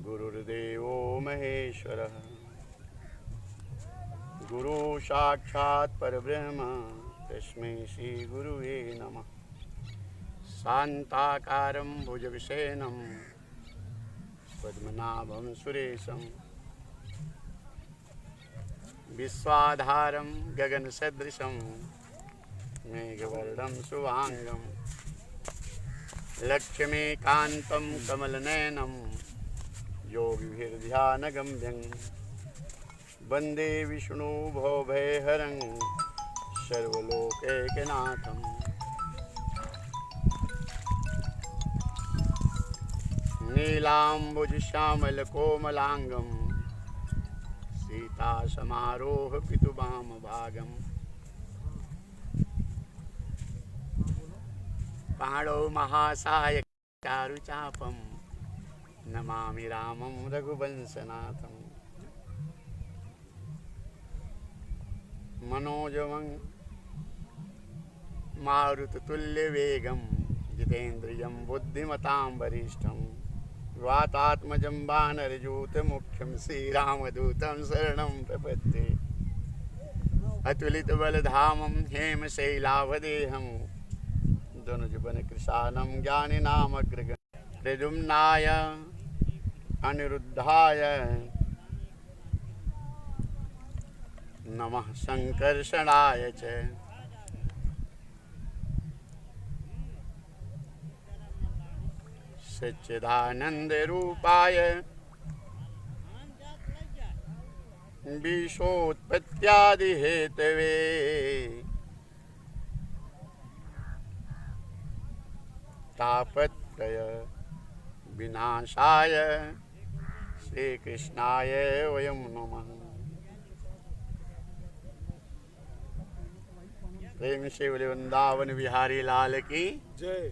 गुरुर्देवो महेश्वरः गुरु साक्षात् परब्रह्म तस्मै श्री गुरुवे नमः। शान्ताकारं भुजगशयनं पद्मनाभं सुरेशं विश्वाधारं गगनसदृशं मेघवर्णं शुभांगं लक्ष्मीकान्तं कमलनयनं योगिभिर्ध्यानगम्यं वन्दे विष्णु भवभयहरं सर्वलोकैकनाथं। नीलाम्बुजश्यामलकोमलाङ्गं सीतासमारोहपितुवामभागं पाणौ महासायचारुचापं नमामि रामं रघुवंशनाथं। मनोजवं मारुततुल्यवेगं जितेन्द्रियं बुद्धिमतां वरिष्ठं वातात्मजं वानरयूथमुख्यं श्रीरामदूतं शरणं प्रपद्ये। अतुलितबलधामं हेमशैलावदेहं धनुजवनकृशानं ज्ञानिनामग्रगण्यं प्रद्युम्नाय अनिरुद्धाय नमः संकर्षणाय च। सच्चिदानन्दरूपाय विश्वोत्पत्त्यादिहेतवे तापत्रय विनाशाय श्रीकृष्णाय वयं नमः। प्रेम से बोले वृंदावन बिहारी लाल की जय।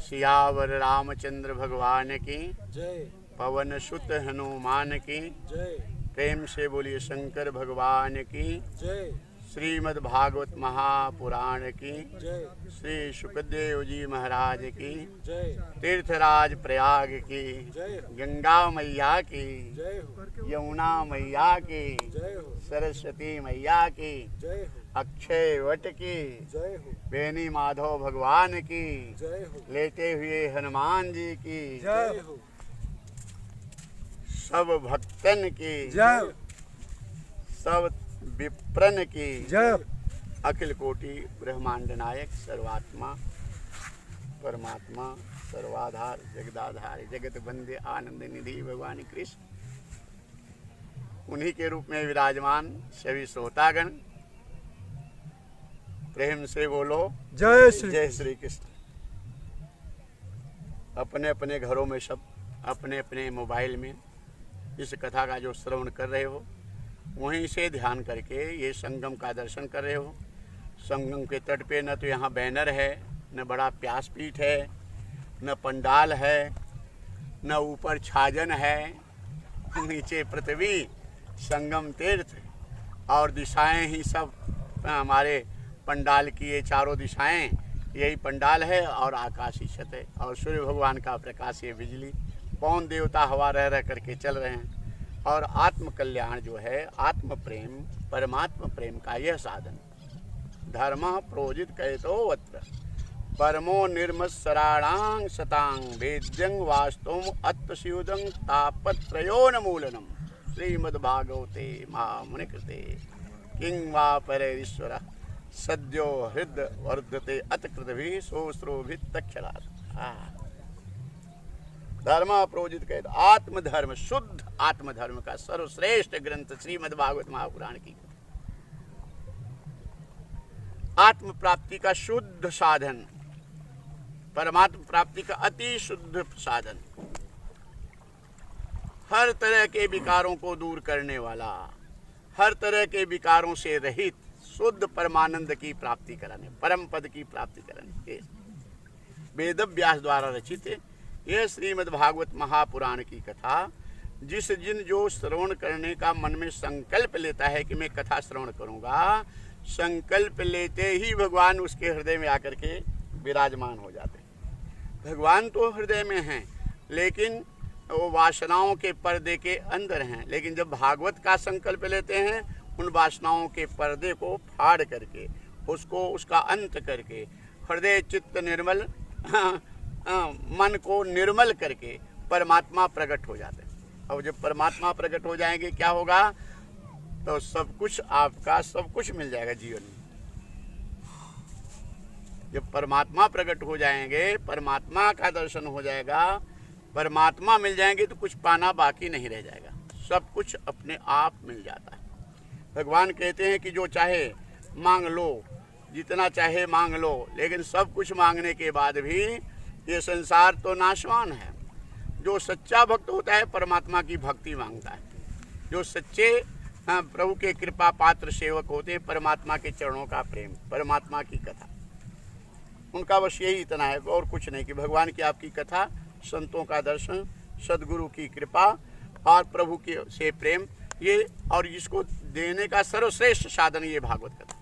सियावर रामचंद्र भगवान की जय। पवन सुत हनुमान की जय। प्रेम से बोलिए शंकर भगवान की जय। श्रीमद् भागवत महापुराण की जय। श्री सुखदेव जी महाराज की जय। तीर्थराज प्रयाग की जय। गंगा मैया की जय हो। यमुना मैया की जय हो। सरस्वती मैया की जय हो। अक्षय वट की जय हो। बेनी माधव भगवान की जय हो। लेटे हुए हनुमान जी की जय हो। सब भक्तन की जय हो। सब विप्रन की जय हो। अखिल कोटि ब्रह्मांड नायक सर्वात्मा परमात्मा सर्वाधार जगदाधार जगत बंदे आनंद निधि भगवान कृष्ण उन्हीं के रूप में विराजमान सभी श्रोतागण प्रेम से बोलो जय श्री कृष्ण। अपने अपने घरों में सब अपने अपने मोबाइल में इस कथा का जो श्रवण कर रहे हो वहीं से ध्यान करके ये संगम का दर्शन कर रहे हो। संगम के तट पे न तो यहाँ बैनर है, न बड़ा व्यासपीठ है, न पंडाल है, न ऊपर छाजन है, नीचे पृथ्वी संगम तीर्थ और दिशाएं ही सब हमारे पंडाल की ये चारों दिशाएं यही पंडाल है और आकाश ही छत है और सूर्य भगवान का प्रकाश ये बिजली पवन देवता हवा रह रह करके चल रहे हैं। और आत्म कल्याण जो है आत्म प्रेम परमात्मा प्रेम का यह साधन धर्म प्रोजित कहतो वत्र परमो निर्मत्सराणां सतांग वेद्यं वास्तुम अत्तशिवदं तापत्रयोन्मूलनम श्रीमद्भागवते महामुनिकृते किं वा परेश्वर सद्यो हृद वर्धते अतकृतभि सोस्रोभित्तक्षरा। धर्म प्रोजित कहते आत्मधर्म शुद्ध आत्मधर्म का सर्वश्रेष्ठ ग्रंथ श्रीमद् भागवत महापुराण की आत्म प्राप्ति का शुद्ध साधन परमात्मा प्राप्ति का अति शुद्ध साधन हर तरह के विकारों को दूर करने वाला हर तरह के विकारों से रहित शुद्ध परमानंद की प्राप्ति कराने परम पद की प्राप्ति कराने वेद व्यास द्वारा रचित यह श्रीमद् भागवत महापुराण की कथा जिस जिन जो श्रवण करने का मन में संकल्प लेता है कि मैं कथा श्रवण करूंगा संकल्प लेते ही भगवान उसके हृदय में आकर के विराजमान हो जाते हैं। भगवान तो हृदय में हैं लेकिन वो वासनाओं के पर्दे के अंदर हैं, लेकिन जब भागवत का संकल्प लेते हैं उन वासनाओं के पर्दे को फाड़ करके उसको उसका अंत करके हृदय चित्त निर्मल मन को निर्मल करके परमात्मा प्रकट हो जाते हैं। और जब परमात्मा प्रकट हो जाएंगे क्या होगा, तो सब कुछ आपका सब कुछ मिल जाएगा जीवन में। जब परमात्मा प्रकट हो जाएंगे, परमात्मा का दर्शन हो जाएगा, परमात्मा मिल जाएंगे तो कुछ पाना बाकी नहीं रह जाएगा, सब कुछ अपने आप मिल जाता है। भगवान कहते हैं कि जो चाहे मांग लो, जितना चाहे मांग लो, लेकिन सब कुछ मांगने के बाद भी ये संसार तो नाशवान है। जो सच्चा भक्त होता है परमात्मा की भक्ति मांगता है। जो सच्चे प्रभु के कृपा पात्र सेवक होते हैं, परमात्मा के चरणों का प्रेम, परमात्मा की कथा, उनका बस यही इतना है और कुछ नहीं, कि भगवान की आपकी कथा, संतों का दर्शन, सदगुरु की कृपा और प्रभु के से प्रेम, ये और इसको देने का सर्वश्रेष्ठ साधन ये भागवत कथा।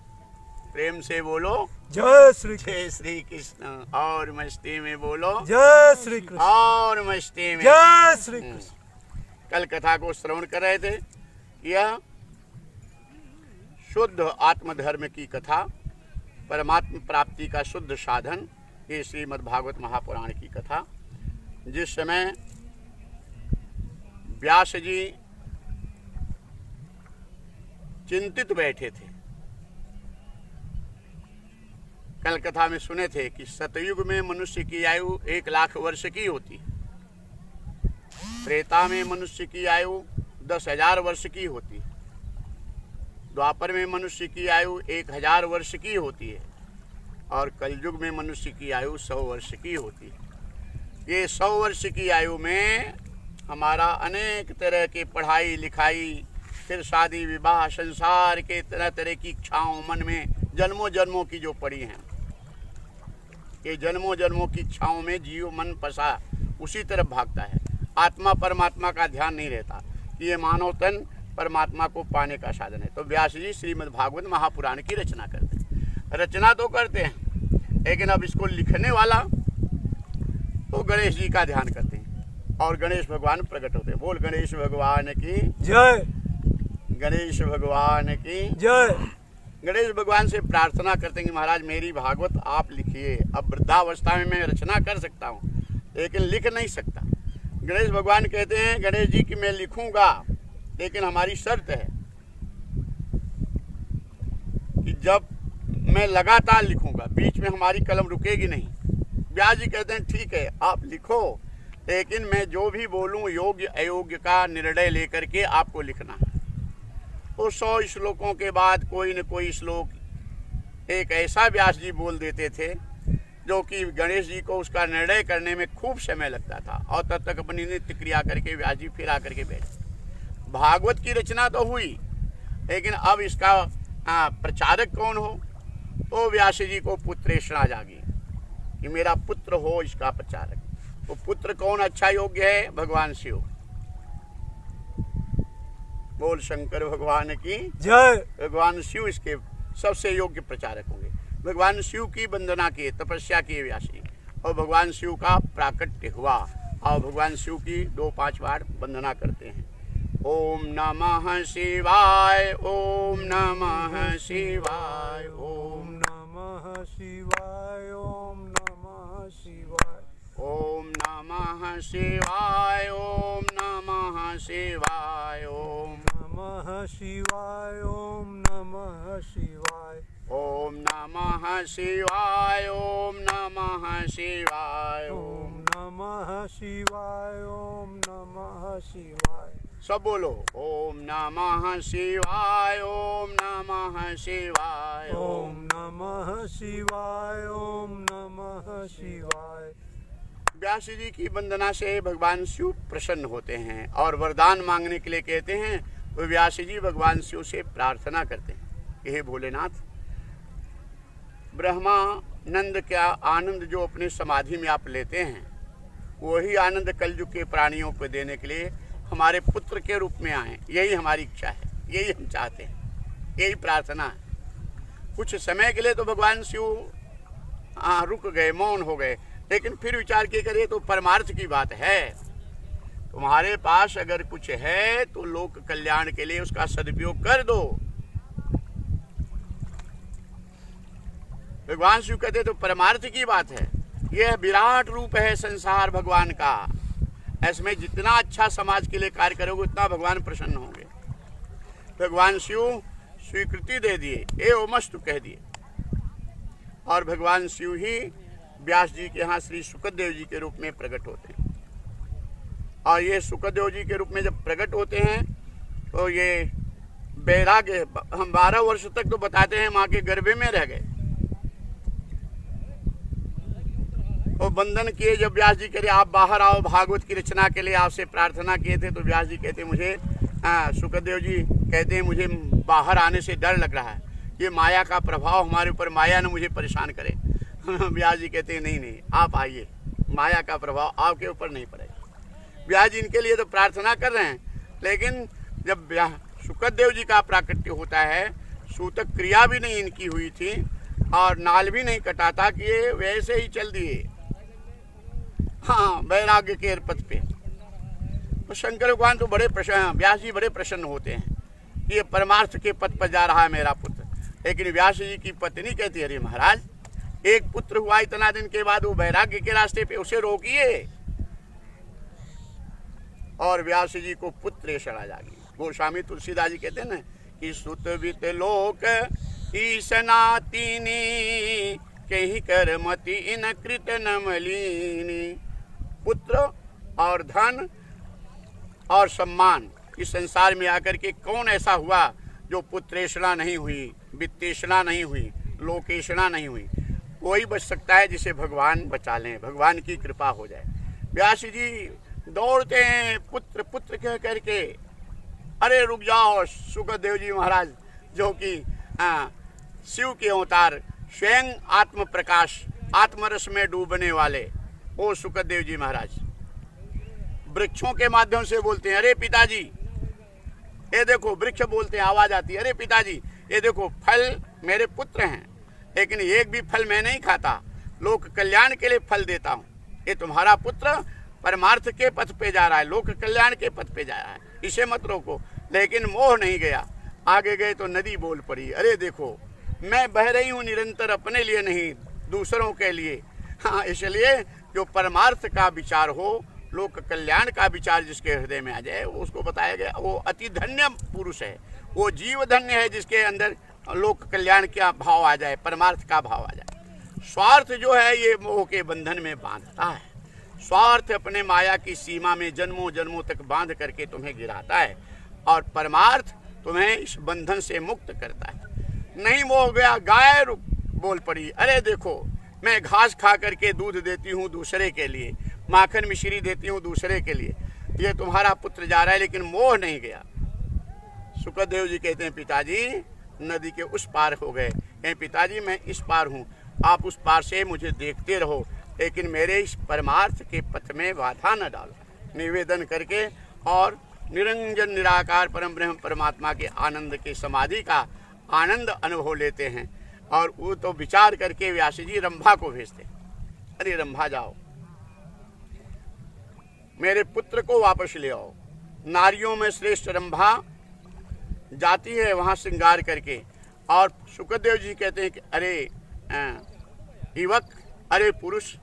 प्रेम से बोलो जय श्री जय श्री कृष्ण, और मस्ती में बोलो जय श्री कृष्ण, और मस्ती में जय श्री कृष्ण। कल कथा को श्रवण कर रहे थे। यह शुद्ध आत्मधर्म की कथा, परमात्मा प्राप्ति का शुद्ध साधन, ये श्रीमद् भागवत महापुराण की कथा। जिस समय व्यास जी चिंतित बैठे थे, कल कथा में सुने थे कि सतयुग में मनुष्य की आयु 1,00,000 वर्ष की होती है, त्रेता में मनुष्य की आयु 10,000 वर्ष की होती है, द्वापर में मनुष्य की आयु 1,000 वर्ष की होती है, और कलयुग में मनुष्य की आयु 100 वर्ष की होती है। ये 100 वर्ष की आयु में हमारा अनेक तरह की पढ़ाई लिखाई, फिर शादी विवाह, संसार के तरह तरह की इच्छाओं मन में जन्मों जन्मों की जो पड़ी हैं, ये जन्मों जन्मों की इच्छाओं में जीव मन फंसा उसी तरफ भागता है। आत्मा परमात्मा का ध्यान नहीं रहता कि ये मानव तन परमात्मा को पाने का साधन है। तो व्यास जी श्रीमद् भागवत महापुराण की रचना करते हैं। रचना तो करते हैं, लेकिन अब इसको लिखने वाला तो गणेश जी का ध्यान करते हैं, और गणेश भगवान प्रकट होते हैं। बोल गणेश भगवान की जय, गणेश भगवान की जय। गणेश भगवान से प्रार्थना करते हैं कि महाराज मेरी भागवत आप लिखिए। अब वृद्धावस्था में मैं रचना कर सकता हूँ, लेकिन लिख नहीं सकता। गणेश भगवान कहते हैं गणेश जी कि मैं लिखूंगा, लेकिन हमारी शर्त है कि जब मैं लगातार लिखूंगा, बीच में हमारी कलम रुकेगी नहीं। व्यास जी कहते हैं ठीक है आप लिखो, लेकिन मैं जो भी बोलूं योग्य अयोग्य का निर्णय लेकर के आपको लिखना है। तो 100 श्लोकों के बाद कोई न कोई श्लोक एक ऐसा व्यास जी बोल देते थे जो कि गणेश जी को उसका निर्णय करने में खूब समय लगता था, और तब तक अपनी नित्य क्रिया करके व्यास जी फिर आकर के बैठे। भागवत की रचना तो हुई, लेकिन अब इसका प्रचारक कौन हो, तो व्यास जी को पुत्रेषणा जागी कि मेरा पुत्र हो इसका प्रचारक। तो पुत्र कौन अच्छा योग्य है, भगवान शिव। बोल शंकर भगवान की जय। भगवान शिव इसके सबसे योग्य प्रचारक होंगे। भगवान शिव की वंदना किए, तपस्या किए व्यास जी, और भगवान शिव का प्राकट्य हुआ, और भगवान शिव की 2-5 बार वंदना करते हैं। ओम नमः शिवाय, ओम नमः शिवाय, ओम नमः शिवाय, ओम नमः शिवाय, ओम नमः शिवाय, ओम नमः शिवाय, ओम नमः शिवाय, ओम नमः शिवाय, ओम नमः शिवाय, ओम नमः शिवाय, ओम नमः शिवाय, ओम नमः शिवाय। सब बोलो ओम नमः शिवाय, ओम नमः शिवाय, ओम नमः शिवाय, ओम नमः शिवाय। व्यास जी की वंदना से भगवान शिव प्रसन्न होते हैं, और वरदान मांगने के लिए कहते हैं तो व्यास जी भगवान शिव से प्रार्थना करते हैं, हे भोलेनाथ, ब्रह्मानंद का आनंद जो अपने समाधि में आप लेते हैं, वही आनंद कलयुग के प्राणियों को देने के लिए हमारे पुत्र के रूप में आए। यही हमारी इच्छा है, यही हम चाहते हैं, यही प्रार्थना है। कुछ समय के लिए तो भगवान शिव रुक गए, मौन हो गए, लेकिन फिर विचार किए करिए तो परमार्थ की बात है। तुम्हारे पास अगर कुछ है तो लोक कल्याण के लिए उसका सदुपयोग कर दो। भगवान शिव कहते तो परमार्थ की बात है। यह विराट रूप है संसार भगवान का। इसमें जितना अच्छा समाज के लिए कार्य करोगे उतना भगवान प्रसन्न होंगे। भगवान शिव स्वीकृति दे दिए, एवमस्तु कह दिए। और भगवान शिव ही व्यास जी के यहाँ श्री सुखदेव जी के रूप में प्रकट होते हैं। और ये सुखदेव जी के रूप में जब प्रकट होते हैं तो ये वैराग्य, हम 12 वर्ष तक तो बताते हैं माँ के गर्भे में रह गए। तो बंधन किए जब व्यास जी कह रहे आप बाहर आओ, भागवत की रचना के लिए आपसे प्रार्थना किए थे, तो व्यास जी कहते मुझे सुखदेव जी कहते हैं मुझे बाहर आने से डर लग रहा है, ये माया का प्रभाव हमारे ऊपर, माया न मुझे परेशान करे। व्यास जी कहते हैं नहीं आप आइए, माया का प्रभाव आपके ऊपर नहीं पड़ेगा। व्यास जी इनके लिए तो प्रार्थना कर रहे हैं, लेकिन जब सुखदेव जी का प्राकट्य होता है, सूतक क्रिया भी नहीं इनकी हुई थी और नाल भी नहीं कटा था कि ये वैसे ही चल दिए हाँ वैराग्य के पथ पे। तो शंकर भगवान तो बड़े प्रसन्न, व्यास जी बड़े प्रसन्न होते हैं कि ये परमार्थ के पथ पर जा रहा है मेरा पुत्र। लेकिन व्यास जी की पत्नी कहती अरे महाराज, एक पुत्र हुआ इतना दिन के बाद वो वैराग्य के रास्ते पे, उसे रोकिए। और व्यास जी को पुत्र शरणा जागी। गोस्वामी तुलसीदास जी कहते हैं ना कि सुत वित लोक ईसनातिनी कही कर मति इन कृत नमलिनी। पुत्र और धन और सम्मान इस संसार में आकर के कौन ऐसा हुआ जो पुत्रेषणा नहीं हुई, वित्तेषणा नहीं हुई, लोकेषणा नहीं हुई। कोई बच सकता है जिसे भगवान बचा लें, भगवान की कृपा हो जाए। व्यास जी दौड़ते हैं पुत्र पुत्र कह करके, अरे रुक जाओ सुखदेव जी महाराज जो कि शिव के अवतार, स्वयं आत्म प्रकाश, आत्मरस में डूबने वाले वो सुखदेव जी महाराज वृक्षों के माध्यम से बोलते हैं अरे पिताजी ये देखो, वृक्ष बोलते हैं, आवाज आती है अरे पिताजी ये देखो फल मेरे पुत्र हैं, लेकिन एक भी फल मैं नहीं खाता, लोक कल्याण के लिए फल देता हूँ। ये तुम्हारा पुत्र परमार्थ के पथ पे जा रहा है, लोक कल्याण के पथ पे जा रहा है, इसे मत रोको। लेकिन मोह नहीं गया, आगे गए तो नदी बोल पड़ी, अरे देखो मैं बह रही हूँ निरंतर, अपने लिए नहीं दूसरों के लिए। हाँ, इसलिए जो परमार्थ का विचार हो, लोक कल्याण का विचार जिसके हृदय में आ जाए, उसको बताया गया वो अति धन्य पुरुष है, वो जीव धन्य है जिसके अंदर लोक कल्याण का भाव आ जाए, परमार्थ का भाव आ जाए। स्वार्थ जो है ये मोह के बंधन में बांधता है। स्वार्थ अपने माया की सीमा में जन्मों जन्मों तक बांध करके तुम्हें गिराता है, और परमार्थ तुम्हें इस बंधन से मुक्त करता है। नहीं मोह गया, गाय बोल पड़ी, अरे देखो मैं घास खा करके दूध देती हूँ दूसरे के लिए, माखन मिश्री देती हूँ दूसरे के लिए, ये तुम्हारा पुत्र जा रहा है, लेकिन मोह नहीं गया। सुखदेव जी कहते हैं पिताजी नदी के उस पार हो गए, कहें पिताजी मैं इस पार हूँ, आप उस पार से मुझे देखते रहो, लेकिन मेरे इस परमार्थ के पथ में बाधा न डालो। निवेदन करके और निरंजन निराकार परम ब्रह्म परमात्मा के आनंद के समाधि का आनंद अनुभव लेते हैं। और वो तो विचार करके व्यास जी रंभा को भेजते, अरे रंभा जाओ मेरे पुत्र को वापस ले आओ। नारियों में श्रेष्ठ रंभा जाती है वहाँ श्रृंगार करके, और सुखदेव जी कहते हैं कि अरे युवक, अरे पुरुष,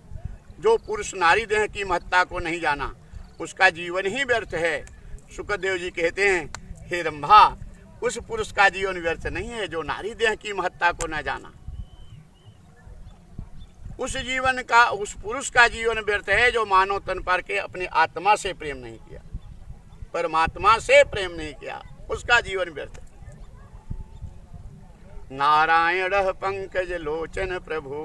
जो पुरुष नारी देह की महत्ता को नहीं जाना उसका जीवन ही व्यर्थ है। सुखदेव जी कहते हैं हे रंभा, उस पुरुष का जीवन व्यर्थ नहीं है जो नारी देह की महत्ता को न जाना। उस पुरुष का जीवन व्यर्थ है जो मानव तन पर के अपनी आत्मा से प्रेम नहीं किया, परमात्मा से प्रेम नहीं किया, उसका जीवन व्यर्थ है। नारायण पंकज लोचन प्रभु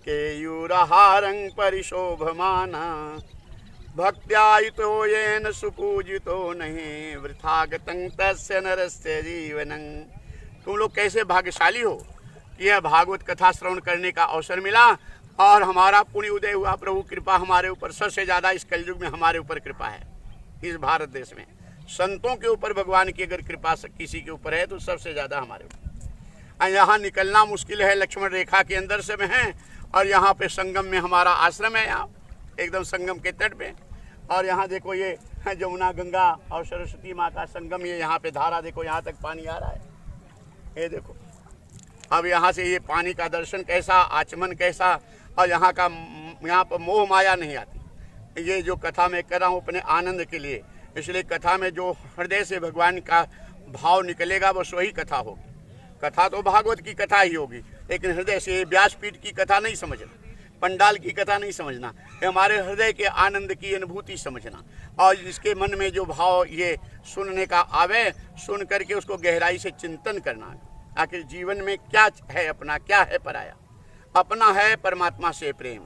केयूरहारं परिशोभमाना भक्त्यायुतो येन सुपूजितो नहीं वृथागतं तस्य नरस्य जीवनं। तुम लोग कैसे भाग्यशाली हो कि यह भागवत कथा श्रवण करने का अवसर मिला और हमारा पुण्य उदय हुआ। प्रभु कृपा हमारे ऊपर सबसे ज़्यादा इस कलयुग में हमारे ऊपर कृपा है। इस भारत देश में संतों के ऊपर भगवान की अगर कृपा किसी के ऊपर है तो सबसे ज़्यादा हमारे ऊपर। यहाँ निकलना मुश्किल है, लक्ष्मण रेखा के अंदर से में है, और यहाँ पे संगम में हमारा आश्रम है, यहाँ एकदम संगम के तट पे। और यहाँ देखो ये जमुना गंगा और सरस्वती माँ का संगम, ये यहाँ पे धारा देखो, यहाँ तक पानी आ रहा है, ये देखो। अब यहाँ से ये पानी का दर्शन कैसा, आचमन कैसा, और यहाँ पर मोह माया नहीं आती। ये जो कथा मैं कर रहा हूँ अपने आनंद के लिए, इसलिए कथा में जो हृदय से भगवान का भाव निकलेगा बस वही कथा होगी। कथा तो भागवत की कथा ही होगी, लेकिन हृदय से व्यासपीठ की कथा नहीं समझना, पंडाल की कथा नहीं समझना, हमारे हृदय के आनंद की अनुभूति समझना, और जिसके मन में जो भाव ये सुनने का आवे, सुन करके उसको गहराई से चिंतन करना। आखिर जीवन में क्या है अपना, क्या है पराया। अपना है परमात्मा से प्रेम,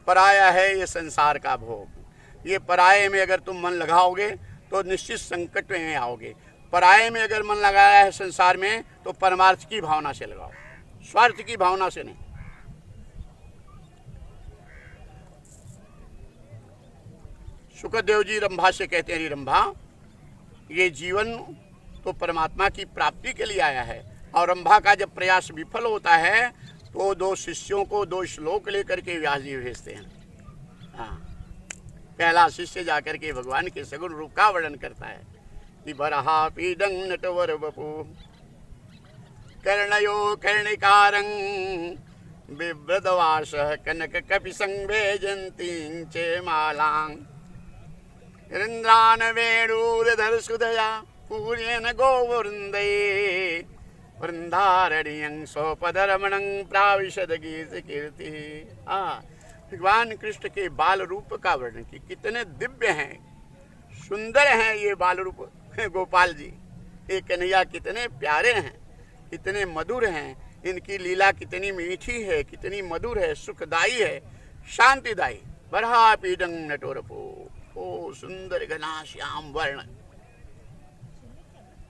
पराया है ये संसार का भोग। ये पराये में अगर तुम मन लगाओगे तो निश्चित संकट में आओगे। पराये में अगर मन लगाया है संसार में तो परमार्थ की भावना से लगाओ, स्वार्थ की भावना से नहीं। सुखदेव जी रंभा से कहते हैं, रंभा ये जीवन तो परमात्मा की प्राप्ति के लिए आया है, और रंभा का जब प्रयास विफल होता है तो दो शिष्यों को दो श्लोक लेकर के व्यास जी भेजते हैं। हाँ, पहला शिष्य जाकर के भगवान के सगुण रूप का वर्णन करता है कि बरहा पीडं नटवर बपू कर्णयो कर्णिकारं बिभ्रदवास कनक कपि संवेजन्तीं चे मालां इंद्रान वेणूरधर सुधया पूर्येन गोवृंदे वृंदारण्यं स्वपदरमणं प्राविशद गीत कीर्ति। हाँ, भगवान कृष्ण के बाल रूप का वर्णन की, कितने दिव्य हैं, सुंदर हैं ये बाल रूप गोपाल जी, ये कन्हैया कितने प्यारे हैं, कितने मधुर हैं, इनकी लीला कितनी मीठी है, कितनी मधुर है, सुखदाई है, शांतिदायी। बरहा पीडं नटोरपो, ओ सुंदर घना श्याम वर्ण,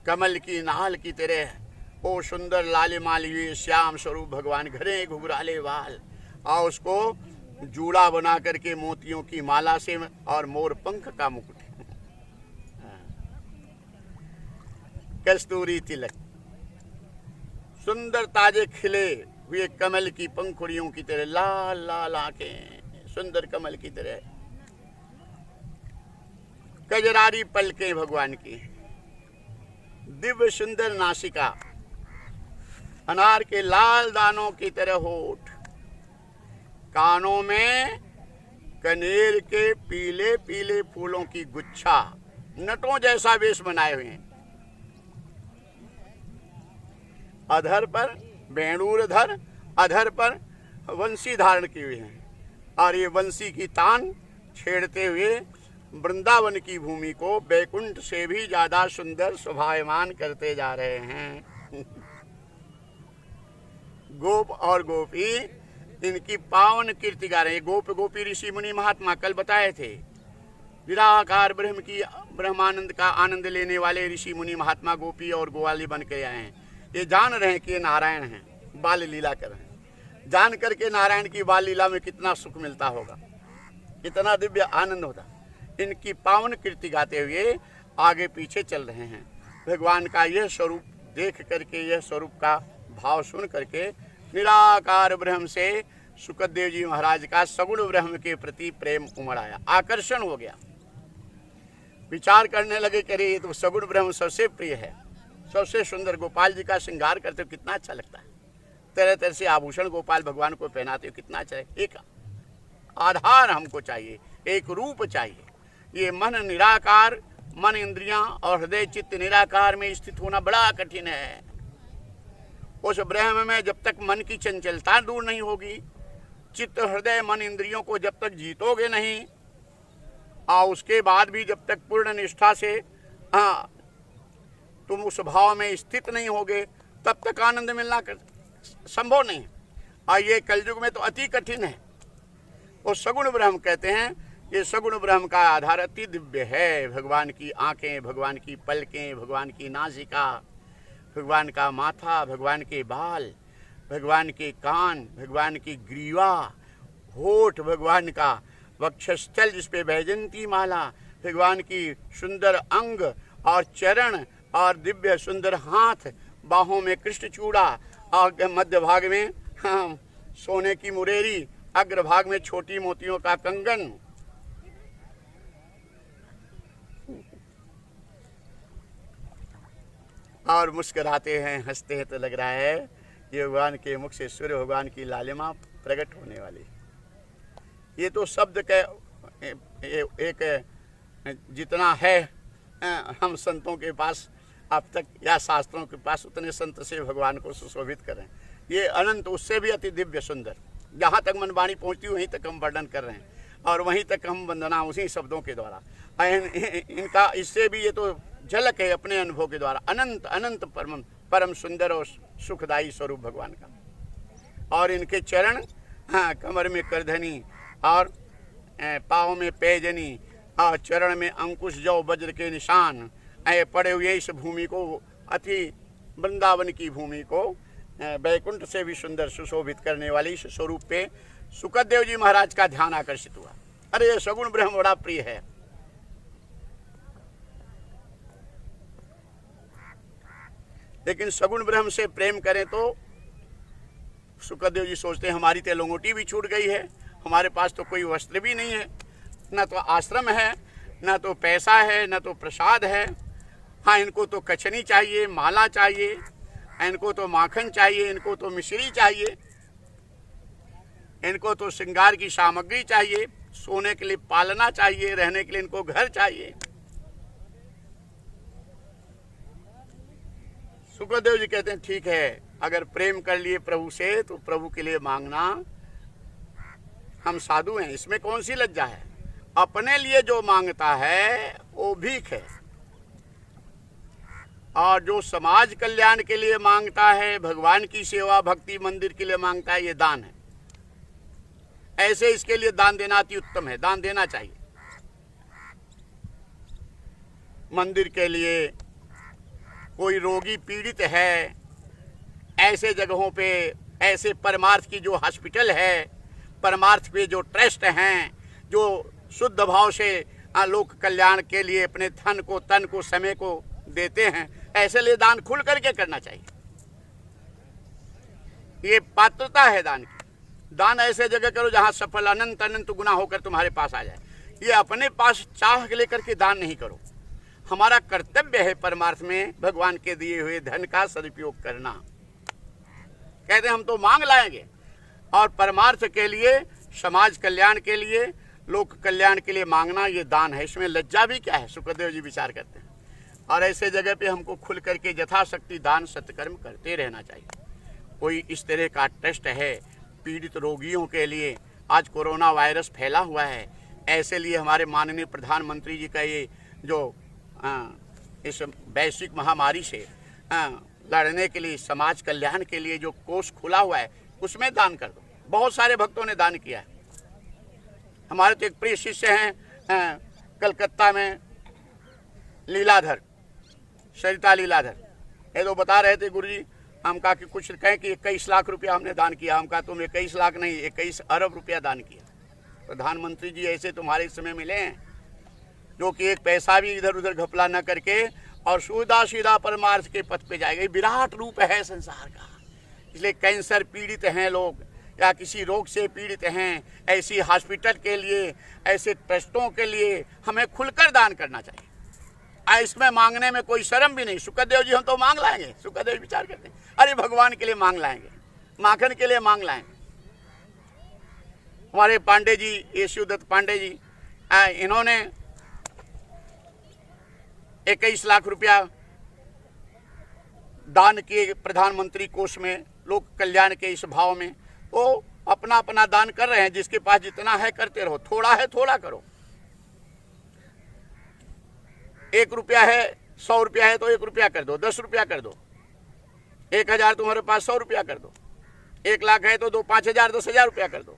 कमल की नाल की तरह, ओ सुंदर लालिमाली श्याम स्वरूप भगवान, घरे घुघराले बाल, और उसको जूड़ा बना करके मोतियों की माला से और मोर पंख का मुकुट, कस्तूरी तिलक, सुंदर ताजे खिले हुए कमल की पंखुड़ियों की तरह, लाल लाल आंखें, सुंदर कमल की तरह, कजरारी पलकें भगवान की, दिव्य सुंदर नासिका, अनार के लाल दानों की तरह होठ, कानों में कनेर के पीले पीले फूलों की गुच्छा, नटों जैसा वेश बनाए हुए हैं, अधर पर वेणुरधर, अधर पर वंशी धारण किए हुए हैं, और ये वंशी की तान छेड़ते हुए वृंदावन की भूमि को वैकुंठ से भी ज्यादा सुंदर शोभायमान करते जा रहे हैं। गोप और गोपी इनकी पावन कीर्ति गा रहे हैं। गोप गोपी ऋषि मुनि महात्मा कल बताए थे, निराकार ब्रह्म की ब्रह्मानंद का आनंद लेने वाले ऋषि मुनि महात्मा गोपी और गोवाली बन के आए हैं। ये जान रहे हैं कि ये नारायण हैं, बाल लीला कर रहे हैं। जान करके नारायण की बाल लीला में कितना सुख मिलता होगा, कितना दिव्य आनंद होता। इनकी पावन कीर्ति गाते हुए आगे पीछे चल रहे हैं। भगवान का यह स्वरूप देख करके, यह स्वरूप का भाव सुन करके निराकार ब्रह्म से सुखदेव जी महाराज का सगुण ब्रह्म के प्रति प्रेम उमड़ आया, आकर्षण हो गया। विचार करने लगे कि अरे ये तो सगुण ब्रह्म सबसे प्रिय है, सबसे सुंदर। गोपाल जी का श्रृंगार करते हो कितना अच्छा लगता है, तरह तरह से आभूषण गोपाल भगवान को पहनाते हो कितना अच्छा है। एक आधार हमको चाहिए, एक रूप चाहिए। ये मन निराकार, मन इंद्रियां और हृदय चित्त निराकार में स्थित होना बड़ा कठिन है। उस ब्रह्म में जब तक मन की चंचलता दूर नहीं होगी, चित्त हृदय मन इंद्रियों को जब तक जीतोगे नहीं, और उसके बाद भी जब तक पूर्ण निष्ठा से तुम उस भाव में स्थित नहीं होगे, तब तक आनंद मिलना संभव नहीं। और ये कलयुग में तो अति कठिन है। वो सगुण ब्रह्म कहते हैं। ये सगुण ब्रह्म का आधार अति दिव्य है। भगवान की आंखें, भगवान की पलकें, भगवान की नासिका, भगवान का माथा, भगवान के बाल, भगवान के कान, भगवान की ग्रीवा, होठ भगवान का, वक्षस्थल जिसपे वैजंती माला, भगवान की सुंदर अंग और चरण और दिव्य सुंदर हाथ, बाहों में कृष्णचूड़ा और मध्य भाग में सोने की मुरेरी, अग्रभाग में छोटी मोतियों का कंगन, और मुस्कुराते हैं, हंसते हैं, तो लग रहा है ये भगवान के मुख से सूर्य भगवान की लालिमा प्रकट होने वाली। ये तो शब्द के एक जितना है हम संतों के पास अब तक या शास्त्रों के पास, उतने संत से भगवान को सुशोभित करें। ये अनंत, उससे भी अति दिव्य सुंदर। जहाँ तक मनवाणी पहुँचती वहीं तक हम वर्णन कर रहे हैं और वहीं तक हम वंदना उसी शब्दों के द्वारा। इनका इससे भी ये तो झलक है अपने अनुभव के द्वारा। अनंत अनंत परम सुंदर और सुखदायी स्वरूप भगवान का। और इनके चरण, हाँ, कमर में करधनी और पाँव में पैजनी और चरण में अंकुश जौ वज्र के निशान पड़े हुए इस भूमि को, अति वृंदावन की भूमि को बैकुंठ से भी सुंदर सुशोभित करने वाली इस स्वरूप पे सुखदेव जी महाराज का ध्यान आकर्षित हुआ। अरे ये सगुण ब्रह्म बड़ा प्रिय है। लेकिन सगुण ब्रह्म से प्रेम करें तो सुखदेव जी सोचते हैं हमारी तो लंगोटी भी छूट गई है, हमारे पास तो कोई वस्त्र भी नहीं है, न तो आश्रम है, न तो पैसा है, न तो प्रसाद है। हाँ, इनको तो कछनी चाहिए, माला चाहिए, इनको तो माखन चाहिए, इनको तो मिश्री चाहिए, इनको तो श्रृंगार की सामग्री चाहिए, सोने के लिए पालना चाहिए, रहने के लिए इनको घर चाहिए। सुखदेव जी कहते हैं ठीक है, अगर प्रेम कर लिए प्रभु से तो प्रभु के लिए मांगना। हम साधु हैं, इसमें कौन सी लज्जा है। अपने लिए जो मांगता है वो भीख है, और जो समाज कल्याण के लिए मांगता है, भगवान की सेवा भक्ति मंदिर के लिए मांगता है, ये दान है। ऐसे इसके लिए दान देना अति उत्तम है, दान देना चाहिए। मंदिर के लिए, कोई रोगी पीड़ित है, ऐसे जगहों पे, ऐसे परमार्थ की जो हॉस्पिटल है, परमार्थ पे जो ट्रस्ट हैं, जो शुद्ध भाव से लोक कल्याण के लिए अपने धन को, तन को, समय को देते हैं, ऐसे लिए दान खुल करके करना चाहिए। ये पात्रता है दान की। दान ऐसे जगह करो जहां सफल अनंत अनंत गुना होकर तुम्हारे पास आ जाए। ये अपने पास चाह लेकर के दान नहीं करो। हमारा कर्तव्य है परमार्थ में भगवान के दिए हुए धन का सदुपयोग करना। कहते हम तो मांग लाएंगे, और परमार्थ के लिए, समाज कल्याण के लिए, लोक कल्याण के लिए मांगना ये दान है। इसमें लज्जा भी क्या है, सुखदेव जी विचार करते हैं। और ऐसे जगह पे हमको खुल करके यथाशक्ति दान सत्कर्म करते रहना चाहिए। कोई इस तरह का ट्रस्ट है पीड़ित रोगियों के लिए, आज कोरोना वायरस फैला हुआ है, ऐसे लिए हमारे माननीय प्रधानमंत्री जी का ये जो इस वैश्विक महामारी से लड़ने के लिए, समाज कल्याण के लिए जो कोष खुला हुआ है, उसमें दान कर दो। बहुत सारे भक्तों ने दान किया है। हमारे तो एक प्रिय शिष्य हैं कलकत्ता में, लीलाधर, सरिता लीलाधर। ये तो बता रहे थे गुरुजी, हम कहा कि कुछ कहें कि 21 लाख रुपया हमने दान किया। हम कहा तुम 21 लाख नहीं, 21 अरब रुपया दान किया। प्रधानमंत्री जी ऐसे तुम्हारे समय मिले हैं जो कि एक पैसा भी इधर उधर घपला न करके और सीधा सीधा परमार्थ के पथ पे जाएगा। विराट रूप है संसार का। इसलिए कैंसर पीड़ित हैं लोग, या किसी रोग से पीड़ित हैं, ऐसी हॉस्पिटल के लिए, ऐसे ट्रस्टों के लिए हमें खुलकर दान करना चाहिए। इसमें मांगने में कोई शर्म भी नहीं। सुखदेव जी हम तो मांग लाएंगे। सुखदेव जी विचार करते हैं, अरे भगवान के लिए मांग लाएंगे, माखन के लिए मांग लाएंगे। हमारे पांडे जी, यशुदत्त पांडे जी, इन्होंने 21 लाख रुपया दान किए प्रधानमंत्री कोष में, लोक कल्याण के इस भाव में। वो अपना अपना दान कर रहे हैं। जिसके पास जितना है करते रहो, थोड़ा है थोड़ा करो। 1 रुपया है, 100 रुपया है तो 1 रुपया कर दो, 10 रुपया कर दो। 1000 तुम्हारे पास, 100 रुपया कर दो। 1 लाख है तो दो 5000, 10,000 रुपया कर दो।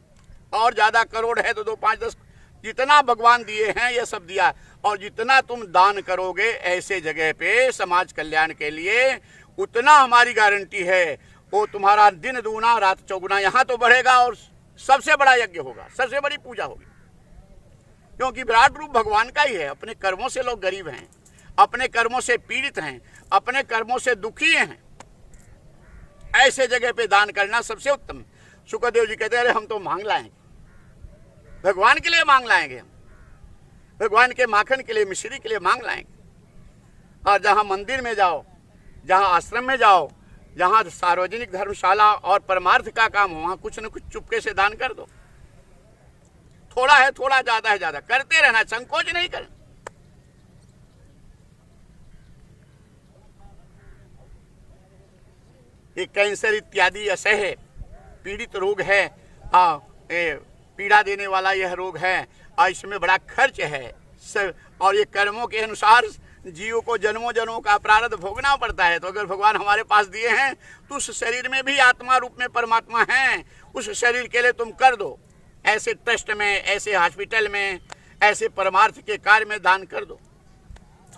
और ज़्यादा करोड़ है तो दो 5-10, जितना भगवान दिए हैं ये सब दिया। और जितना तुम दान करोगे ऐसे जगह पे समाज कल्याण के लिए, उतना हमारी गारंटी है वो तुम्हारा दिन दूना रात चौगुना यहाँ तो बढ़ेगा, और सबसे बड़ा यज्ञ होगा, सबसे बड़ी पूजा होगी। क्योंकि विराट रूप भगवान का ही है। अपने कर्मों से लोग गरीब हैं, अपने कर्मों से पीड़ित हैं, अपने कर्मों से दुखी हैं। ऐसे जगह पे दान करना सबसे उत्तम। सुखदेव जी कहते हैं अरे हम तो मांग लाएंगे, भगवान के लिए मांग लाएंगे, हम भगवान के माखन के लिए, मिश्री के लिए मांग लाएंगे। और जहाँ मंदिर में जाओ, जहाँ आश्रम में जाओ, जहाँ सार्वजनिक धर्मशाला और परमार्थ का काम हो, वहाँ कुछ न कुछ चुपके से दान कर दो। थोड़ा है थोड़ा, ज्यादा है ज्यादा, करते रहना, संकोच नहीं करना। ये कैंसर इत्यादि असह्य पीड़ित रोग है, पीड़ा देने वाला यह रोग है, और इसमें बड़ा खर्च है सब, और ये कर्मों के अनुसार जीव को जन्मों जन्मों का प्रारब्ध भोगना पड़ता है। तो अगर भगवान हमारे पास दिए हैं तो उस शरीर में भी आत्मा रूप में परमात्मा है, उस शरीर के लिए तुम कर दो। ऐसे ट्रस्ट में, ऐसे हॉस्पिटल में, ऐसे परमार्थ के कार्य में दान कर दो।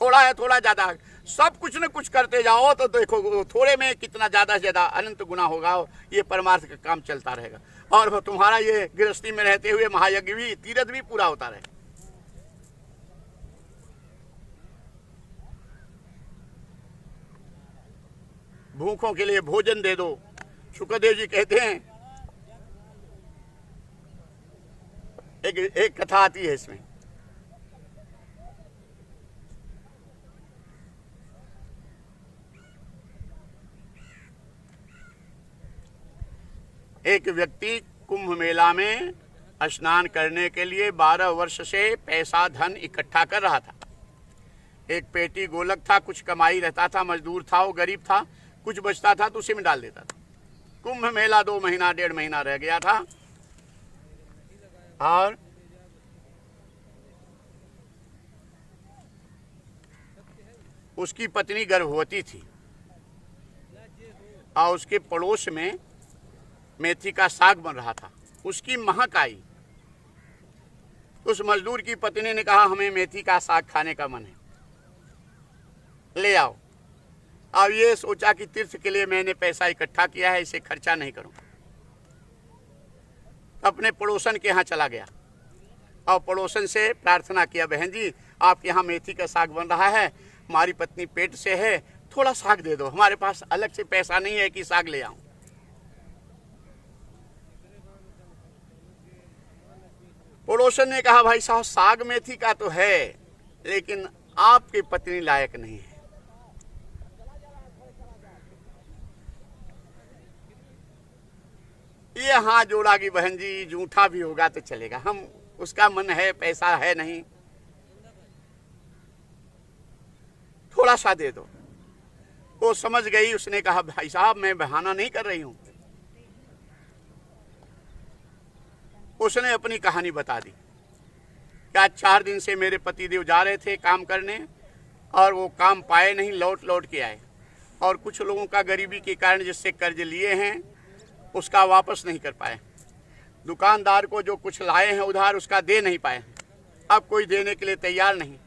थोड़ा है थोड़ा, ज्यादा, सब कुछ न कुछ करते जाओ तो देखो थोड़े में कितना ज्यादा से ज्यादा अनंत गुना होगा। ये परमार्थ का काम चलता रहेगा, और तुम्हारा ये गृहस्थी में रहते हुए महायज्ञ भी, तीर्थ भी पूरा होता रहेगा। भूखों के लिए भोजन दे दो। शुक्रदेव जी कहते हैं, एक कथा आती है इसमें, एक व्यक्ति कुंभ मेला में स्नान करने के लिए 12 वर्ष से पैसा धन इकट्ठा कर रहा था। एक पेटी गोलक था, कुछ कमाई रहता था, मजदूर था, वो गरीब था, कुछ बचता था तो उसी में डाल देता था। कुंभ मेला 2 महीना 1.5 महीना रह गया था, और उसकी पत्नी गर्भवती थी, और उसके पड़ोस में मेथी का साग बन रहा था। उसकी महक आई। उस मजदूर की पत्नी ने कहा, हमें मेथी का साग खाने का मन है, ले आओ। अब ये सोचा कि तीर्थ के लिए मैंने पैसा इकट्ठा किया है, इसे खर्चा नहीं करूं। अपने पड़ोसन के यहाँ चला गया और पड़ोसन से प्रार्थना किया, बहन जी आपके यहाँ मेथी का साग बन रहा है, हमारी पत्नी पेट से है, थोड़ा साग दे दो, हमारे पास अलग से पैसा नहीं है कि साग ले आऊं। पड़ोसन ने कहा, भाई साहब साग मेथी का तो है, लेकिन आपकी पत्नी लायक नहीं है। ये हाथ जोड़ा कि बहन जी जूठा भी होगा तो चलेगा, हम उसका मन है, पैसा है नहीं, थोड़ा सा दे दो। वो समझ गई, उसने कहा, भाई साहब मैं बहाना नहीं कर रही हूं। उसने अपनी कहानी बता दी कि 4 दिन से मेरे पतिदेव जा रहे थे काम करने, और वो काम पाए नहीं, लौट लौट के आए, और कुछ लोगों का गरीबी के कारण जिससे कर्ज लिए हैं उसका वापस नहीं कर पाए। दुकानदार को जो कुछ लाए हैं उधार, उसका दे नहीं पाए, अब कोई देने के लिए तैयार नहीं,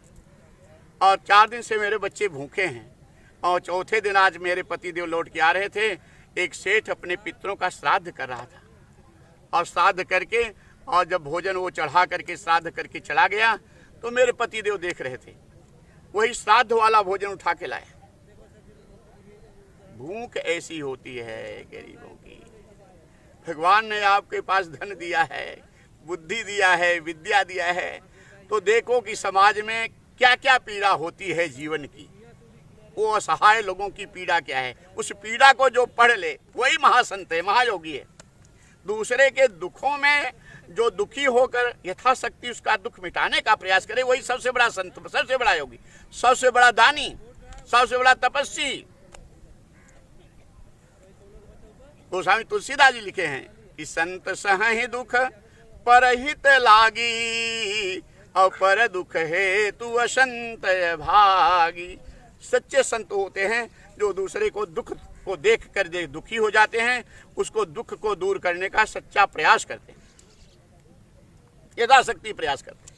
और 4 दिन से मेरे बच्चे भूखे हैं। और चौथे दिन आज मेरे पतिदेव लौट के आ रहे थे। एक सेठ अपने पितरों का श्राद्ध कर रहा था, और श्राद्ध करके, और जब भोजन वो चढ़ा करके श्राद्ध करके चला गया तो मेरे पतिदेव देख रहे थे, वही श्राद्ध वाला भोजन उठा के लाए। भूख ऐसी होती है गरीबों की। भगवान ने आपके पास धन दिया है, बुद्धि दिया है, विद्या दिया है, तो देखो कि समाज में क्या क्या पीड़ा होती है जीवन की, वो असहाय लोगों की पीड़ा क्या है। उस पीड़ा को जो पढ़ ले वही महासंत है, महायोगी है। दूसरे के दुखों में जो दुखी होकर यथाशक्ति उसका दुख मिटाने का प्रयास करे, वही सबसे बड़ा संत, सबसे बड़ा योगी, सबसे बड़ा दानी, सबसे बड़ा तपस्वी। गोस्वामी तुलसीदास जी लिखे हैं कि संत सहहि दुख परहित लागी, और पर दुख है तू असंत भागी। सच्चे संत होते हैं जो दूसरे को दुख को देख कर दुखी हो जाते हैं, उसको दुख को दूर करने का सच्चा प्रयास करते हैं, यथाशक्ति प्रयास करते हैं।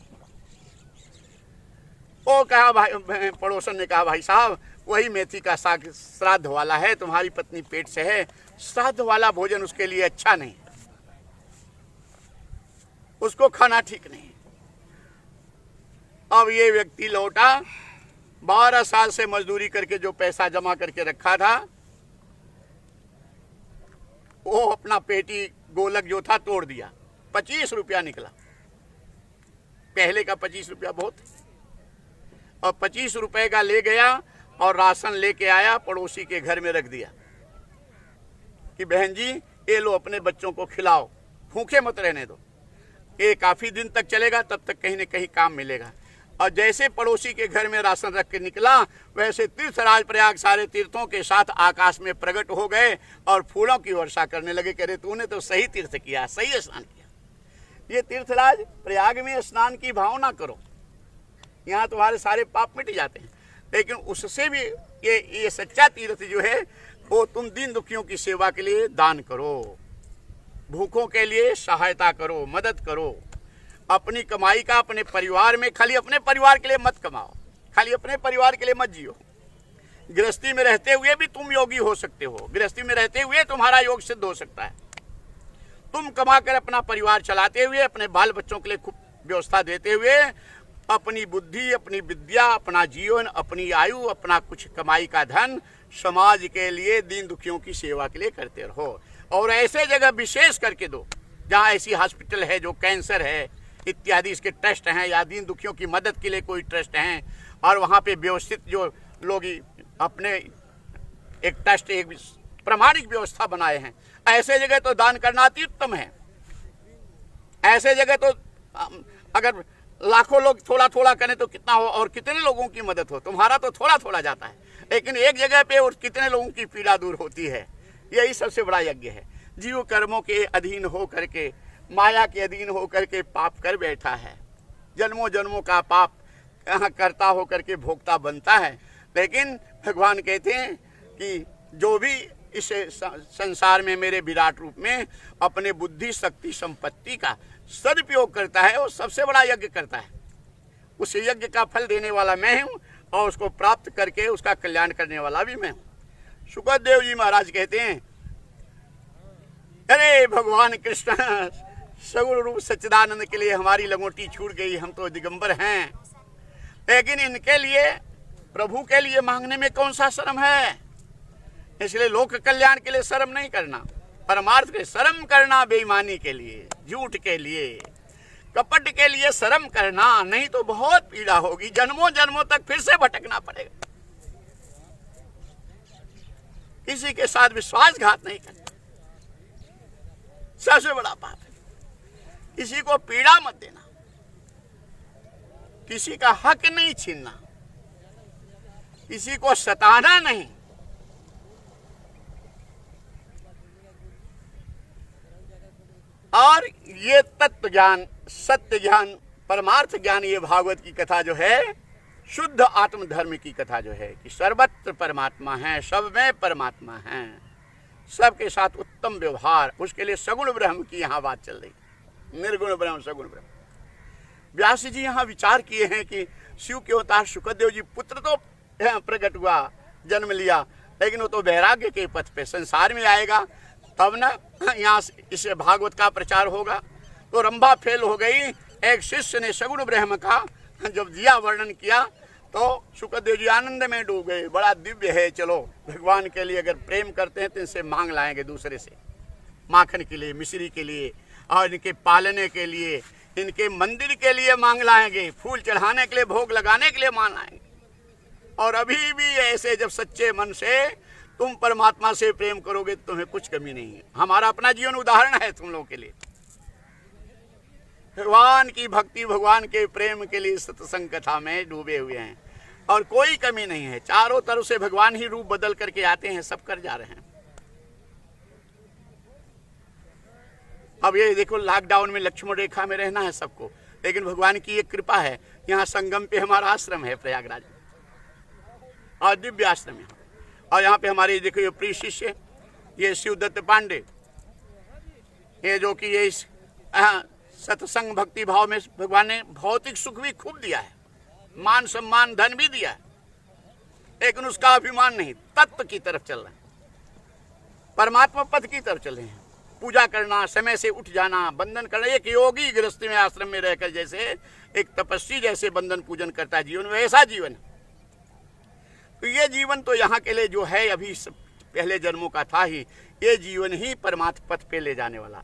वो कहा, भाई पड़ोसन ने कहा, भाई साहब वही मेथी का साग श्राद्ध वाला है, तुम्हारी पत्नी पेट से है, श्राद्ध वाला भोजन उसके लिए अच्छा नहीं, उसको खाना ठीक नहीं। अब ये व्यक्ति लौटा, 12 साल से मजदूरी करके जो पैसा जमा करके रखा था, वो अपना पेटी गोलक जो था तोड़ दिया, 25 रुपया निकला। पहले का 25 रुपया बहुत, और 25 रुपए का ले गया और राशन लेके आया, पड़ोसी के घर में रख दिया कि बहन जी ये लो अपने बच्चों को खिलाओ, भूखे मत रहने दो, ये काफ़ी दिन तक चलेगा, तब तक कहीं न कहीं काम मिलेगा। और जैसे पड़ोसी के घर में राशन रख के निकला, वैसे तीर्थराज प्रयाग सारे तीर्थों के साथ आकाश में प्रकट हो गए और फूलों की वर्षा करने लगे। कह रहे तूने तो सही तीर्थ किया, सही स्नान किया। ये तीर्थराज प्रयाग में स्नान की भावना करो, यहाँ तुम्हारे सारे पाप मिट जाते हैं। लेकिन उससे भी ये सच्चा तीर्थ जो है वो तुम दीन दुखियों की सेवा के लिए दान करो, भूखों के लिए सहायता करो, मदद करो। अपनी कमाई का अपने परिवार में, खाली अपने परिवार के लिए मत कमाओ, खाली अपने परिवार के लिए मत जियो। गृहस्थी में रहते हुए भी तुम योगी हो सकते हो, गृहस्थी में रहते हुए तुम्हारा योग सिद्ध हो सकता है। तुम कमाकर अपना परिवार चलाते हुए, अपने बाल बच्चों के लिए खूब व्यवस्था देते हुए, अपनी बुद्धि, अपनी विद्या, अपना जीवन, अपनी आयु, अपना कुछ कमाई का धन समाज के लिए, दीन दुखियों की सेवा के लिए करते रहो। और ऐसे जगह विशेष करके दो जहाँ ऐसी हॉस्पिटल है, जो कैंसर है इत्यादि इसके ट्रस्ट हैं, या दीन दुखियों की मदद के लिए कोई ट्रस्ट हैं, और वहाँ पे व्यवस्थित जो लोग अपने एक ट्रस्ट, एक प्रामाणिक व्यवस्था बनाए हैं, ऐसे जगह तो दान करना अति उत्तम है। ऐसे जगह तो अगर लाखों लोग थोड़ा थोड़ा करें तो कितना हो, और कितने लोगों की मदद हो। तुम्हारा तो थोड़ा थोड़ा जाता है, लेकिन एक जगह पे और कितने लोगों की पीड़ा दूर होती है। यही सबसे बड़ा यज्ञ है। जीव कर्मों के अधीन हो करके, माया के अधीन हो करके पाप कर बैठा है, जन्मों जन्मों का पाप करता हो करके भोगता बनता है। लेकिन भगवान कहते हैं कि जो भी इस संसार में मेरे विराट रूप में अपने बुद्धि, शक्ति, संपत्ति का सदुपयोग करता है, वो सबसे बड़ा यज्ञ करता है। उस यज्ञ का फल देने वाला मैं हूँ, और उसको प्राप्त करके उसका कल्याण करने वाला भी मैं हूँ। सुखदेव जी महाराज कहते हैं, अरे भगवान कृष्ण सगुण रूप सच्चिदानंद के लिए हमारी लंगोटी छूट गई, हम तो दिगंबर हैं, लेकिन इनके लिए, प्रभु के लिए मांगने में कौन सा शर्म है। इसलिए लोक कल्याण के लिए शर्म नहीं करना, परमार्थ के शर्म करना, बेईमानी के लिए, झूठ के लिए, कपट के लिए शर्म करना, नहीं तो बहुत पीड़ा होगी, जन्मों जन्मों तक फिर से भटकना पड़ेगा। किसी के साथ विश्वासघात नहीं करना, सबसे बड़ा पाप है। किसी को पीड़ा मत देना, किसी का हक नहीं छीनना, किसी को सताना नहीं। और ये तत्व ज्ञान, सत्य ज्ञान, परमार्थ ज्ञान, ये भागवत की कथा जो है, शुद्ध आत्म धर्म की कथा जो है कि सर्वत्र परमात्मा है, सब में परमात्मा है, सबके साथ उत्तम व्यवहार, उसके लिए सगुण ब्रह्म की यहाँ बात चल रही, निर्गुण ब्रह्म, सगुण ब्रह्म। व्यास जी यहाँ विचार किए हैं कि शिव के अवतार शुकदेव जी पुत्र तो प्रकट हुआ, जन्म लिया, लेकिन वो तो वैराग्य के पथ पे संसार में आएगा, तब ना यहाँ इस भागवत का प्रचार होगा। तो रंभा फेल हो गई। एक शिष्य ने सगुण ब्रह्म का जब दिया वर्णन किया तो शुकदेव जी आनंद में डूब गए, बड़ा दिव्य है, चलो भगवान के लिए अगर प्रेम करते हैं तो इनसे मांग लाएंगे, दूसरे से माखन के लिए, मिश्री के लिए, और इनके पालने के लिए, इनके मंदिर के लिए मांग लाएंगे, फूल चढ़ाने के लिए, भोग लगाने के लिए मांग लाएंगे। और अभी भी ऐसे जब सच्चे मन से तुम परमात्मा से प्रेम करोगे तो तुम्हें कुछ कमी नहीं है। हमारा अपना जीवन उदाहरण है तुम लोगों के लिए। भगवान की भक्ति, भगवान के प्रेम के लिए सत्संग कथा में डूबे हुए हैं और कोई कमी नहीं है। चारों तरफ से भगवान ही रूप बदल करके आते हैं, सब कर जा रहे हैं। अब ये देखो, लॉकडाउन में लक्ष्मण रेखा में रहना है सबको, लेकिन भगवान की एक कृपा है, यहाँ संगम पे हमारा आश्रम है प्रयागराज में, और दिव्य आश्रम है। और यहाँ पे हमारे देखो ये प्रिय शिष्य, ये शिवदत्त पांडे, ये जो कि ये सत्संग भक्ति भाव में भगवान ने भौतिक सुख भी खूब दिया है, मान सम्मान धन भी दिया है, लेकिन उसका अभिमान नहीं, तत्व की तरफ चल रहे हैं, परमात्मा पद की तरफ चल रहे हैं। पूजा करना, समय से उठ जाना, बंधन करना, एक योगी गृहस्थी में आश्रम में रहकर जैसे एक तपस्वी जैसे बंधन पूजन करता है जीवन, वैसा जीवन। तो ये जीवन तो यहाँ के लिए जो है अभी पहले जन्मों का था ही, ये जीवन ही परमात्म पथ पे ले जाने वाला।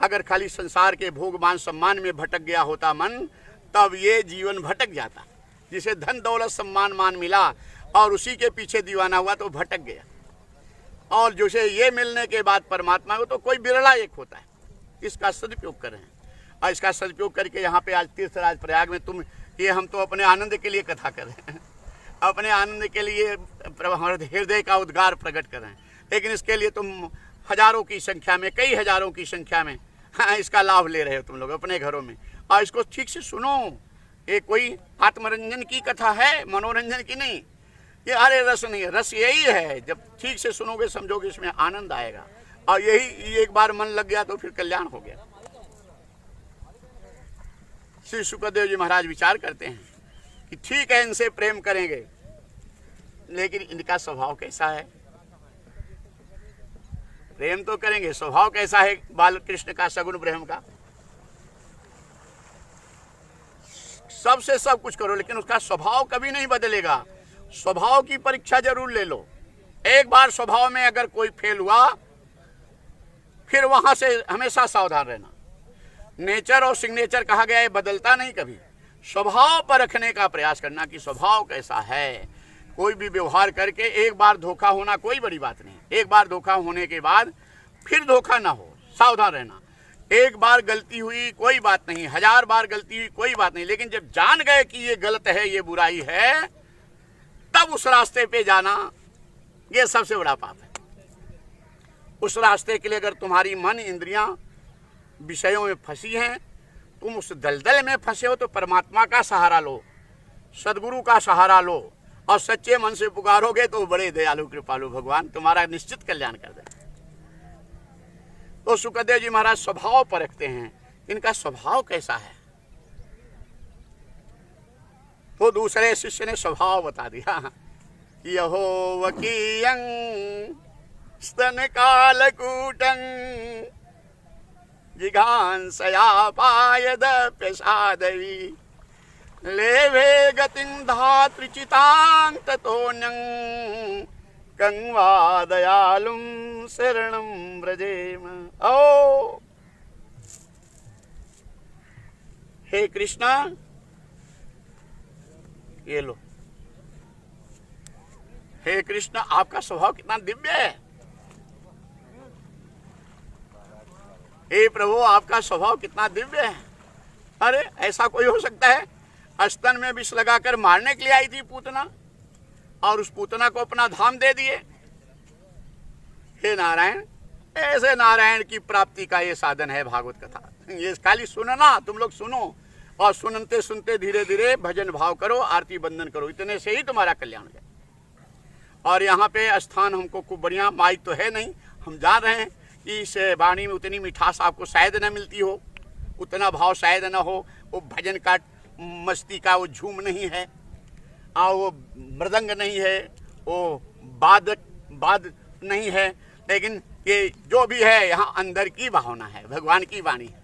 अगर खाली संसार के भोग मान सम्मान में भटक गया होता मन, तब ये जीवन भटक जाता। जिसे धन दौलत सम्मान मान मिला और उसी के पीछे दीवाना हुआ तो भटक गया। और जैसे ये मिलने के बाद परमात्मा को तो कोई बिरला एक होता है। इसका सदुपयोग कर रहे हैं और इसका सदुपयोग करके यहाँ पे आज तीर्थराज प्रयाग में तुम ये हम तो अपने आनंद के लिए कथा कर रहे हैं, अपने आनंद के लिए हृदय का उद्गार प्रकट कर रहे हैं, लेकिन इसके लिए तुम हजारों की संख्या में, कई हजारों की संख्या में इसका लाभ ले रहे हो तुम लोग अपने घरों में। और इसको ठीक से सुनो, ये कोई आत्मरंजन की कथा है, मनोरंजन की नहीं। ये अरे रस नहीं है, रस यही है, जब ठीक से सुनोगे समझोगे इसमें आनंद आएगा। और यही एक बार मन लग गया तो फिर कल्याण हो गया। श्री शुकदेव जी महाराज विचार करते हैं कि ठीक है इनसे प्रेम करेंगे, लेकिन इनका स्वभाव कैसा है। प्रेम तो करेंगे, स्वभाव कैसा है बाल कृष्ण का, सगुण ब्रह्म का। सबसे सब कुछ करो लेकिन उसका स्वभाव कभी नहीं बदलेगा। स्वभाव की परीक्षा जरूर ले लो। एक बार स्वभाव में अगर कोई फेल हुआ फिर वहां से हमेशा सावधान रहना। नेचर और सिग्नेचर कहा गया है, बदलता नहीं कभी। स्वभाव पर रखने का प्रयास करना कि स्वभाव कैसा है। कोई भी व्यवहार करके एक बार धोखा होना कोई बड़ी बात नहीं, एक बार धोखा होने के बाद फिर धोखा ना हो, सावधान रहना। एक बार गलती हुई कोई बात नहीं, 1000 बार गलती हुई कोई बात नहीं, लेकिन जब जान गए कि ये गलत है, ये बुराई है, तब उस रास्ते पे जाना ये सबसे बड़ा पाप है। उस रास्ते के लिए अगर तुम्हारी मन इंद्रियां विषयों में फंसी हैं, तुम उस दलदल में फंसे हो, तो परमात्मा का सहारा लो, सदगुरु का सहारा लो और सच्चे मन से पुकारोगे तो बड़े दयालु कृपालु भगवान तुम्हारा निश्चित कल्याण कर देंगे। तो शुकदेव जी महाराज स्वभाव पर रखते हैं, इनका स्वभाव कैसा है। तो दूसरे शिष्य ने स्वभाव बता दिया। यहोवकीयं स्तन कालकूटं जिघांसया पायदप्यसादवी लेभे गतिं धातृचितां ततोऽन्यं कं वा दयालुं शरणं व्रजेम। ओ हे कृष्णा, ये लो। हे कृष्ण, आपका स्वभाव कितना दिव्य है। हे प्रभु, आपका स्वभाव कितना दिव्य है। अरे ऐसा कोई हो सकता है। स्तन में विष लगाकर मारने के लिए आई थी पूतना, और उस पूतना को अपना धाम दे दिए। हे नारायण, ऐसे नारायण की प्राप्ति का ये साधन है भागवत कथा। ये खाली सुनना, तुम लोग सुनो और सुनते सुनते धीरे धीरे भजन भाव करो, आरती बंदन करो, इतने से ही तुम्हारा कल्याण हो जाए। और यहाँ पे स्थान हमको खूब बढ़िया, माइक तो है नहीं, हम जान रहे हैं कि इस वाणी में उतनी मिठास आपको शायद न मिलती हो, उतना भाव शायद न हो। वो भजन का मस्ती का वो झूम नहीं है, और वो मृदंग नहीं है, वो बाद नहीं है, लेकिन ये जो भी है यहाँ अंदर की भावना है, भगवान की वाणी है।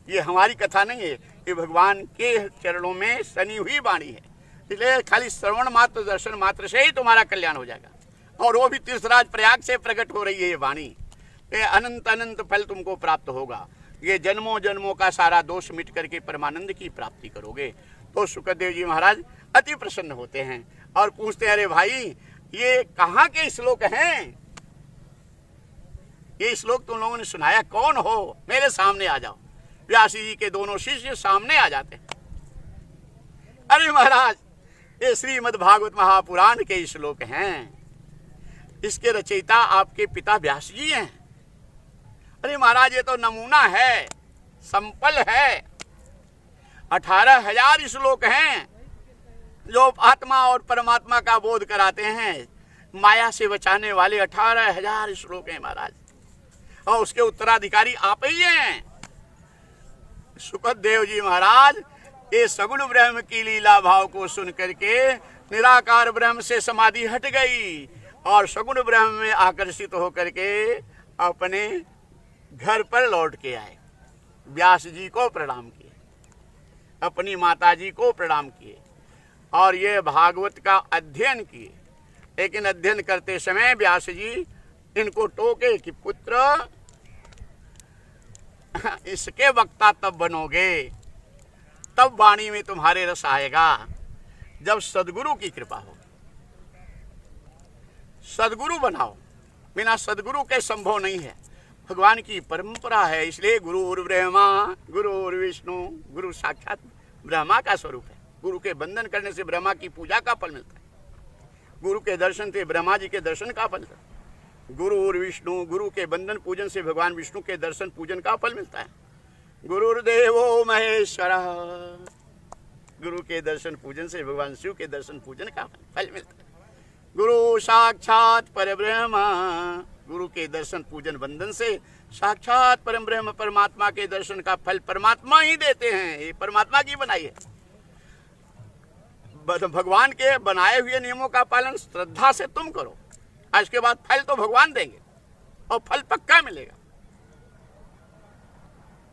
ये हमारी कथा नहीं है, ये भगवान के चरणों में सनी हुई वाणी है। इसलिए खाली श्रवण मात्र, दर्शन मात्र से ही तुम्हारा कल्याण हो जाएगा। और वो भी तीर्थराज प्रयाग से प्रकट हो रही है ये वाणी। ये अनंत अनंत फल तुमको प्राप्त होगा। ये जन्मों जन्मों का सारा दोष मिट करके परमानंद की प्राप्ति करोगे। तो शुकदेव जी महाराज अति प्रसन्न होते हैं और पूछते हैं, अरे भाई ये कहाँ के श्लोक हैं? ये श्लोक तुम लोगों ने सुनाया, कौन हो? मेरे सामने आ जाओ। व्यास जी के दोनों शिष्य सामने आ जाते हैं। अरे महाराज, ये श्रीमद् भागवत महापुराण के श्लोक हैं, इसके रचयिता आपके पिता व्यास जी हैं। अरे महाराज, ये तो नमूना है, संपल है। 18,000 श्लोक हैं जो आत्मा और परमात्मा का बोध कराते हैं। माया से बचाने वाले 18,000 श्लोक हैं महाराज, और उसके उत्तराधिकारी आप ही हैं। शुकदेव जी महाराज ये सगुण ब्रह्म की लीला भाव को सुन करके निराकार ब्रह्म से समाधि हट गई और सगुण ब्रह्म में आकर्षित होकर के अपने घर पर लौट के आए। व्यास जी को प्रणाम किए, अपनी माता जी को प्रणाम किए और ये भागवत का अध्ययन किए। लेकिन अध्ययन करते समय व्यास जी इनको टोके कि पुत्र, इसके वक्ता तब बनोगे, तब वाणी में तुम्हारे रस आएगा, जब सदगुरु की कृपा हो। सदगुरु बनाओ, बिना सदगुरु के संभव नहीं है। भगवान की परंपरा है, इसलिए गुरु ब्रह्मा गुरु विष्णु, गुरु साक्षात ब्रह्मा का स्वरूप है। गुरु के बंधन करने से ब्रह्मा की पूजा का फल मिलता है, गुरु के दर्शन से ब्रह्मा जी के दर्शन का फल मिलता है। गुरु विष्णु, गुरु के बंधन पूजन से भगवान विष्णु के दर्शन पूजन का फल मिलता है। गुरुर्देवो महेश्वर, गुरु के दर्शन पूजन से भगवान शिव के दर्शन पूजन का फल मिलता है। गुरु साक्षात परब्रह्म, गुरु के दर्शन पूजन बंधन से साक्षात परम ब्रह्म परमात्मा के दर्शन का फल परमात्मा ही देते हैं। ये परमात्मा की बनाई है। भगवान के बनाए हुए नियमों का पालन श्रद्धा से तुम करो, आज के बाद फल तो भगवान देंगे और फल पक्का मिलेगा।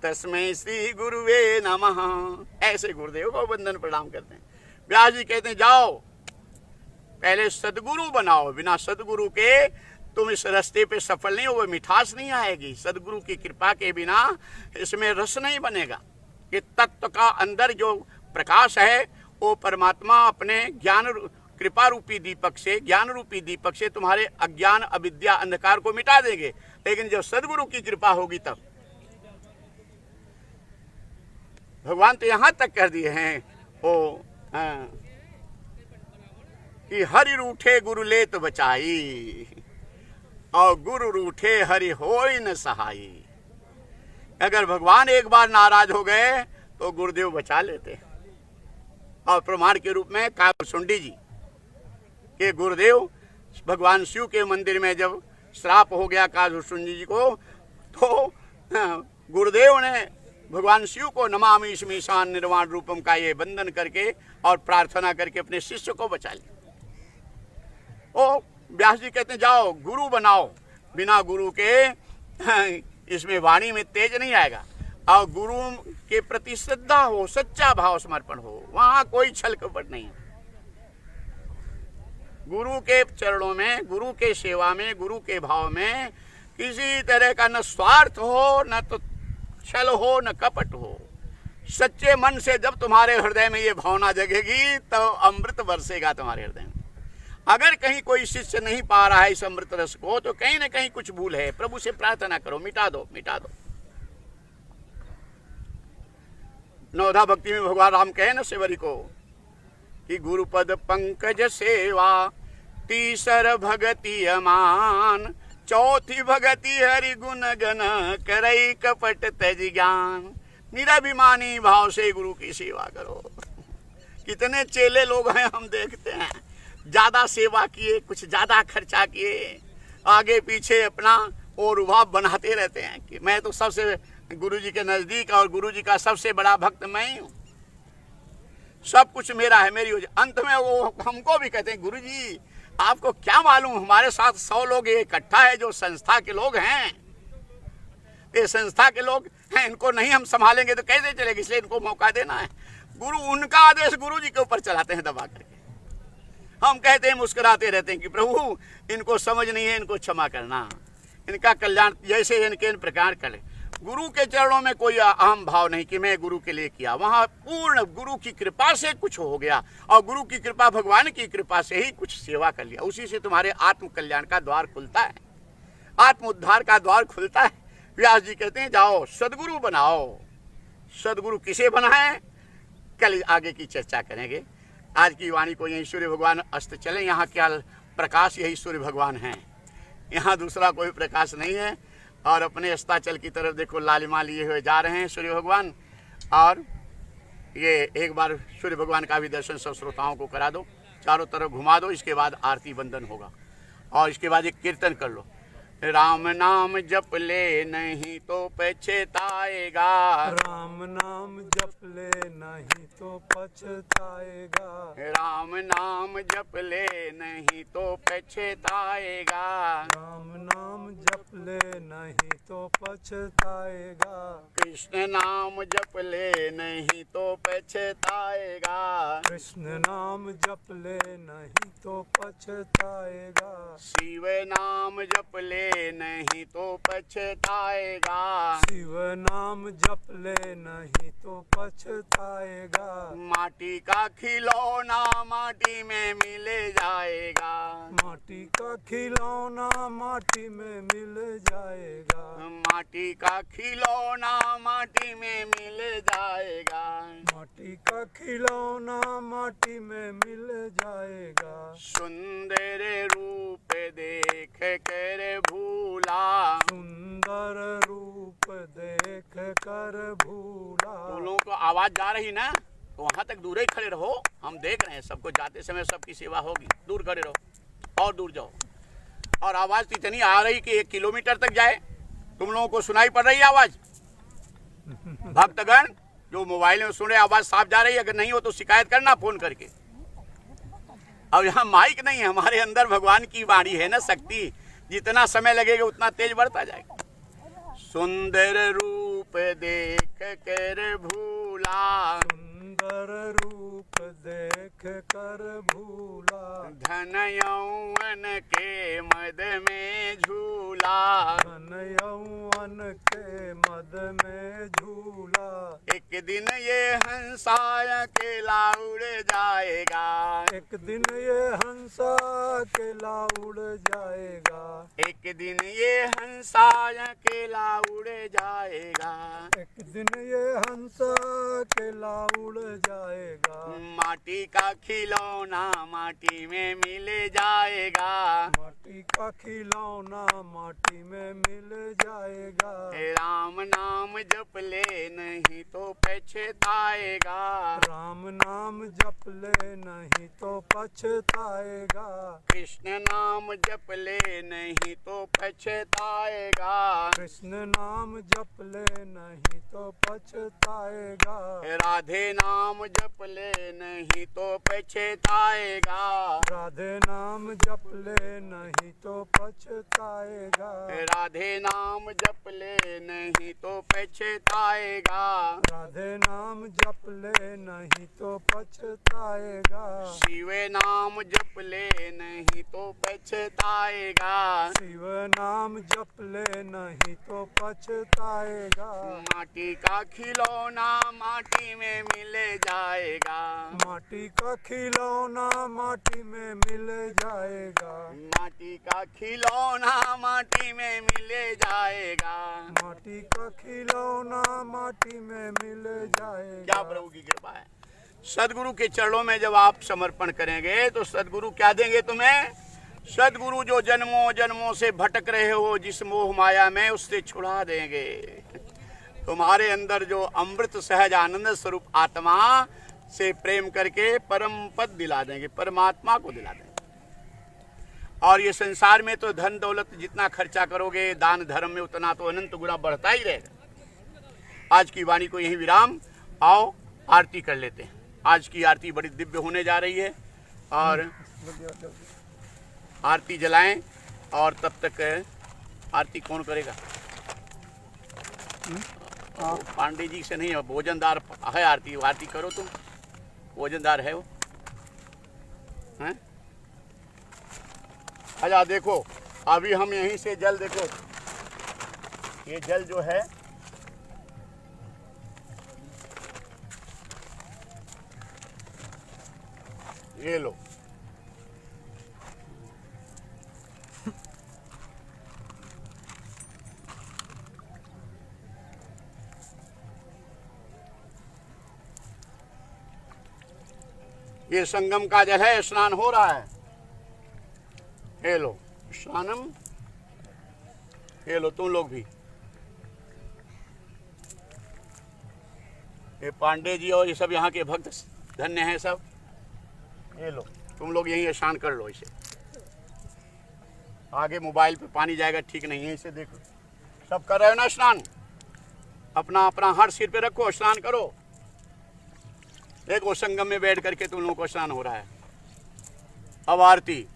तस्मै श्री गुरुवे नमः, ऐसे गुरुदेव को वंदन प्रणाम करते हैं। व्यास जी कहते हैं जाओ पहले सदगुरु बनाओ, बिना सदगुरु के तुम इस रास्ते पे सफल नहीं होगे, मिठास नहीं आएगी। सदगुरु की कृपा के बिना इसमें रस नहीं बनेगा। ये तत्व का अंदर जो प्रकाश है वो परमात्मा अपने ज्ञान कृपा रूपी दीपक से, ज्ञान रूपी दीपक से तुम्हारे अज्ञान अविद्या अंधकार को मिटा देंगे। लेकिन जब सदगुरु की कृपा होगी तब भगवान तो यहाँ तक कर दिए हैं वो कि हरि रूठे गुरु ले तो बचाई, और गुरु रूठे हरि होई न सहाई। अगर भगवान एक बार नाराज हो गए तो गुरुदेव बचा लेते हैं। और प्रमाण के रूप में कालसुंडी जी के गुरुदेव भगवान शिव के मंदिर में जब श्राप हो गया कालसुंडी जी को, तो गुरुदेव ने भगवान शिव को नमामि ईशान निर्वाण रूपम का ये बंधन करके और प्रार्थना करके अपने शिष्य को बचा लिया। ओ व्यास जी कहते हैं जाओ गुरु बनाओ, बिना गुरु के इसमें वाणी में तेज नहीं आएगा। और गुरु के प्रति श्रद्धा हो, सच्चा भाव समर्पण हो, वहां कोई छल कपट नहीं है। गुरु के चरणों में, गुरु के सेवा में, गुरु के भाव में किसी तरह का न स्वार्थ हो, न तो छल हो, न कपट हो। सच्चे मन से जब तुम्हारे हृदय में ये भावना जगेगी तो अमृत बरसेगा तुम्हारे हृदय में। अगर कहीं कोई शिष्य नहीं पा रहा है इस अमृत रस को, तो कहीं ना कहीं कुछ भूल है। प्रभु से प्रार्थना करो, मिटा दो, मिटा दो। नवधा भक्ति में भगवान राम कहे न सेवरी को कि गुरुपद पंकज सेवा, तीसर भगति अमान, चौथी भगति हरि गुण गण, करई कपट तज ज्ञान। निराभिमानी भाव से गुरु की सेवा करो। कितने चेले लोग हैं हम देखते हैं, ज्यादा सेवा किए, कुछ ज्यादा खर्चा किए, आगे पीछे अपना और रुभाव बनाते रहते हैं कि मैं तो सबसे गुरु जी के नजदीक और गुरु जी का सबसे बड़ा भक्त मैं ही हूँ, सब कुछ मेरा है, मेरी। अंत में वो हमको भी कहते हैं गुरु जी आपको क्या मालूम, हमारे साथ 100 लोग ये इकट्ठा है जो संस्था के लोग हैं, ये संस्था के लोग हैं, इनको नहीं हम संभालेंगे तो कैसे चलेगी, इसलिए इनको मौका देना है। गुरु उनका आदेश गुरु जी के ऊपर चलाते हैं दबा करके। हम कहते हैं, मुस्कुराते रहते हैं कि प्रभु इनको समझ नहीं है, इनको क्षमा करना, इनका कल्याण जैसे इनके इन प्रकार करे। गुरु के चरणों में कोई अहम भाव नहीं कि मैं गुरु के लिए किया, वहाँ पूर्ण गुरु की कृपा से कुछ हो गया, और गुरु की कृपा भगवान की कृपा से ही कुछ सेवा कर लिया। उसी से तुम्हारे आत्म कल्याण का द्वार खुलता है, आत्म उद्धार का द्वार खुलता है। व्यास जी कहते हैं जाओ सदगुरु बनाओ। सदगुरु किसे बनाए, कल आगे की चर्चा करेंगे। आज की वाणी को यही सूर्य भगवान अस्त चले। यहाँ क्या प्रकाश यही सूर्य भगवान हैं, यहाँ दूसरा कोई प्रकाश नहीं है। और अपने अस्ताचल की तरफ देखो लालिमा लिए हुए जा रहे हैं सूर्य भगवान। और ये एक बार सूर्य भगवान का भी दर्शन सब श्रोताओं को करा दो, चारों तरफ घुमा दो। इसके बाद आरती बंदन होगा और इसके बाद एक कीर्तन कर लो। राम नाम जप ले नहीं तो पछताएगा, राम नाम जप ले नहीं तो पछताएगा, राम नाम जप ले नहीं तो पछताएगा, राम नाम जप ले नहीं तो पछताएगा, कृष्ण नाम जप ले नहीं तो पछताएगा, कृष्ण नाम जप ले नहीं तो पछताएगा, शिव नाम जप ले नहीं तो पछताएगा, शिव नाम जप ले नहीं तो पछताएगा, माटी का खिलौना माटी में मिले जाएगा, माटी का खिलौना माटी में मिल जाएगा, माटी का खिलौना माटी में मिल जाएगा, माटी का खिलौना माटी में मिल जाएगा। सुंदर रूप देख कर भूला, सुंदर रूप देख कर भूला। तुम लोगों को आवाज जा रही ना, तो वहां तक दूर ही खड़े रहो, हम देख रहे हैं सबको, जाते समय सबकी सेवा होगी, दूर खड़े रहो और दूर जाओ। और आवाज तो इतनी आ रही कि 1 किलोमीटर तक जाए, तुम लोगों को सुनाई पड़ रही है आवाज? भक्तगण जो मोबाइल में सुन रहे आवाज साफ जा रही है? अगर नहीं हो तो शिकायत करना फोन करके। अब यहाँ माइक नहीं है, हमारे अंदर भगवान की वाणी है ना, शक्ति, जितना समय लगेगा उतना तेज बढ़ता जाएगा। सुंदर रूप देख कर भूला, सुंदर रूप देख कर भूला। धन यौवन के मद में झूला, धन यौवन के मद में झूला। एक दिन ये हंसा अकेला उड़ जाएगा, एक दिन ये हंसा अकेला उड़ जाएगा, एक दिन ये हंसा अकेला उड़ जाएगा। एक दिन ये हंसा अकेला उड़ जाएगा। माटी का खिलौना माटी में मिल जाएगा, माटी का खिलौना माटी में मिल जाएगा। राम नाम जप ले नहीं तो पछताएगा, राम नाम जप ले नहीं तो पछताएगा। कृष्ण नाम जप ले नहीं तो पछताएगा, कृष्ण नाम जप ले नहीं तो पछताएगा। राधे नाम जप ले नहीं तो पछताएगा, राधे नाम जप ले नहीं तो पछताएगा। राधे नाम जप ले नहीं तो पछताएगा, राधे नाम जप ले नहीं तो पछताएगा। शिव नाम जप ले नहीं तो पछताएगा, शिव नाम जप ले नहीं तो पछताएगा। माटी का खिलौना माटी में मिल जाएगा, माटी का खिलौना माटी में मिल जाएगा। माटी का खिलौना माटी में मिल जाएगा। माटी का खिलौना माटी में मिल जाएगा। क्या प्रभु की कृपा है। सदगुरु के चरणों में जब आप समर्पण करेंगे तो सदगुरु क्या देंगे तुम्हें? सदगुरु जो जन्मों जन्मों से भटक रहे हो जिस मोह माया में, उससे छुड़ा देंगे। तुम्हारे अंदर जो अमृत सहज आनंद स्वरूप आत्मा से प्रेम करके परम पद दिला देंगे, परमात्मा को दिला देंगे। और ये संसार में तो धन दौलत जितना खर्चा करोगे दान धर्म में, उतना तो अनंत गुना बढ़ता ही रहेगा। आज की वाणी को यही विराम। आओ आरती कर लेते हैं। आज की आरती बड़ी दिव्य होने जा रही है और आरती जलाएं। और तब तक आरती कौन करेगा? पांडे जी से नहीं है, भोजनदार है। आरती आरती करो तुम, भोजनदार है वो। हैं? अच्छा देखो, अभी हम यहीं से जल, देखो ये जल जो है ये लो। ये संगम का जल है, स्नान हो रहा है। ये लो स्नानम, ये लो तुम लोग भी। ये पांडे जी और ये सब यहाँ के भक्त धन्य हैं सब। ये लो तुम लोग यहीं स्नान कर लो। इसे आगे मोबाइल पे पानी जाएगा, ठीक नहीं है। इसे देखो सब कर रहे हो ना स्नान। अपना अपना हाथ सिर पे रखो, स्नान करो। देखो संगम में बैठ करके तुम लोगों को स्नान हो रहा है। अब आरती,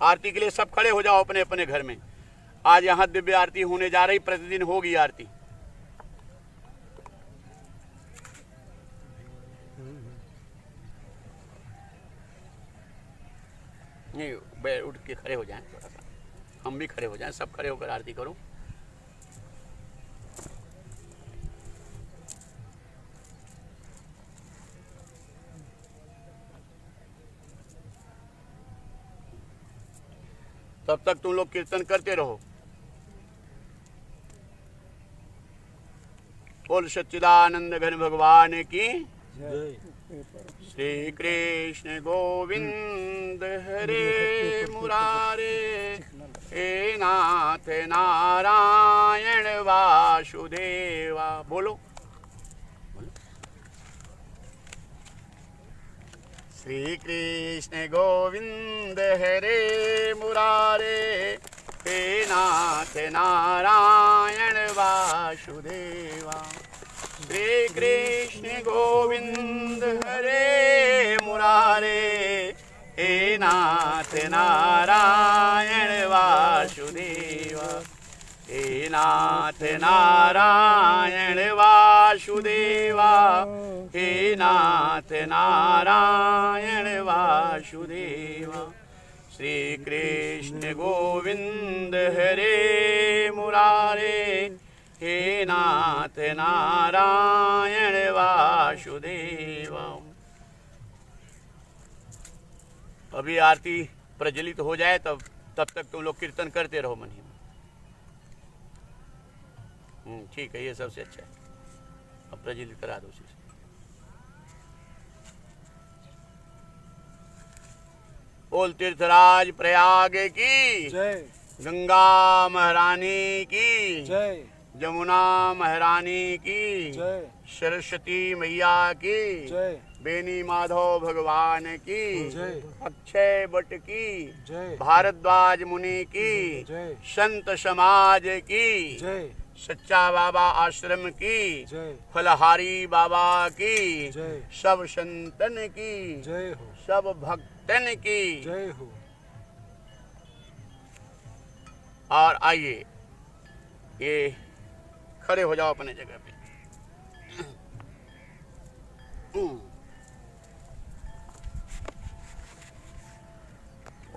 आरती के लिए सब खड़े हो जाओ अपने अपने घर में। आज यहाँ दिव्य आरती होने जा रही, प्रतिदिन होगी आरती। नहीं उठ के खड़े हो जाएं, थोड़ा सा हम भी खड़े हो जाएं, सब खड़े होकर आरती करो। तब तक तुम लोग कीर्तन करते रहो। बोल सच्चिदानंद घन भगवान की जय। श्री कृष्ण गोविंद हरे मुरारे, हे नाथ नारायण वासुदेवा। बोलो। श्री कृष्ण गोविंद हरे मुरारे, हे नाथ नारायण वासुदेवा। श्री कृष्ण गोविंद हरे मुरारे, हे नाथ नारायण वासुदेवा। हे नाथ नारायण वासुदेवा, हे नाथ नारायण वासुदेवा। श्री कृष्ण गोविंद हरे मुरारे, हे नाथ नारायण वासुदेवा। अभी आरती प्रज्वलित हो जाए तब तक तुम लोग कीर्तन करते रहो मन ही में। ठीक है, ये सबसे अच्छा है। अब प्रज्वलित करा दो उसी से। बोल तीर्थराज प्रयाग की जय। गंगा महारानी की जय। जमुना महारानी की जय। सरस्वती मैया की जय। बेनी माधव भगवान की जय। अक्षय बट की जय। भारद्वाज मुनि की जय। संत समाज की जय। सच्चा बाबा आश्रम की जय। फलहारी बाबा की जय। सब संतन की जय हो। सब भक्तन की जय हो। और आइए ये खड़े हो जाओ अपने जगह पे।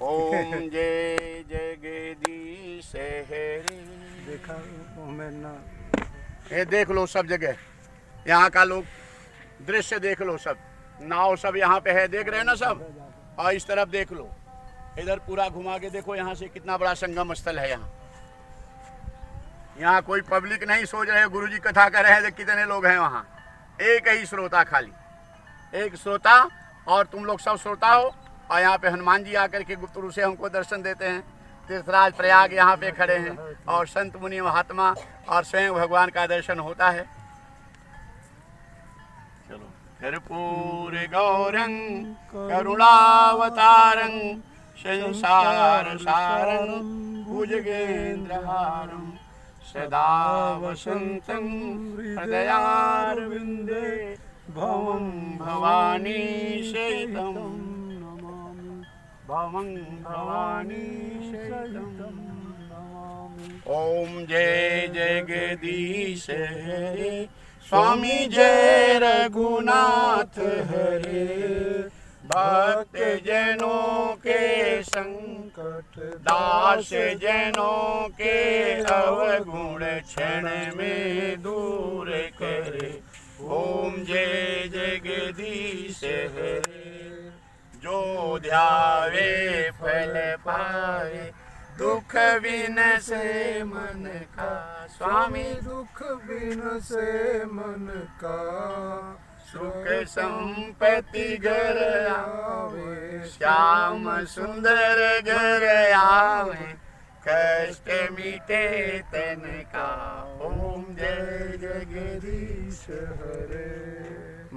ओम जय जगदीश हरे। देखा मैं ना। ये देख लो सब जगह, यहाँ का लोग दृश्य देख लो, सब नाव सब यहाँ पे है, देख रहे हैं ना सब। और इस तरफ देख लो, इधर पूरा घुमा के देखो, यहाँ से कितना बड़ा संगम स्थल है। यहाँ कोई पब्लिक नहीं सोच रहे गुरुजी कथा कर रहे हैं कितने लोग हैं वहाँ। एक ही श्रोता, खाली एक श्रोता, और तुम लोग सब श्रोता हो। और यहाँ पे हनुमान जी आकर के गुप्त रूप से हमको दर्शन देते हैं। तीर्थराज प्रयाग यहाँ पे खड़े हैं और संत मुनि महात्मा और स्वयं भगवान का दर्शन होता है। चलो। कर्पूर गौरंग करुणावतारं संसार सारं भुजगेन्द्रहारं सदा वसन्तं हृदयारविन्दे भवं भवानी सहितं नमामि। भवं भवानी सहितं नमामि। ओम जय जगदीश हरे, स्वामी जय रघुनाथ हरे। भक्त जनों के संकट, दास जनों के अवगुण क्षण में दूर करे। ओम जय जगदीश हरे। जो ध्यावे फल पावे, दुख बिन से मन का। स्वामी दुख बिन से मन का। सुख संपत्ति घर आवे, श्याम सुंदर घर आवे। कष्ट मिटे तन का। ओम जय जगदीश हरे।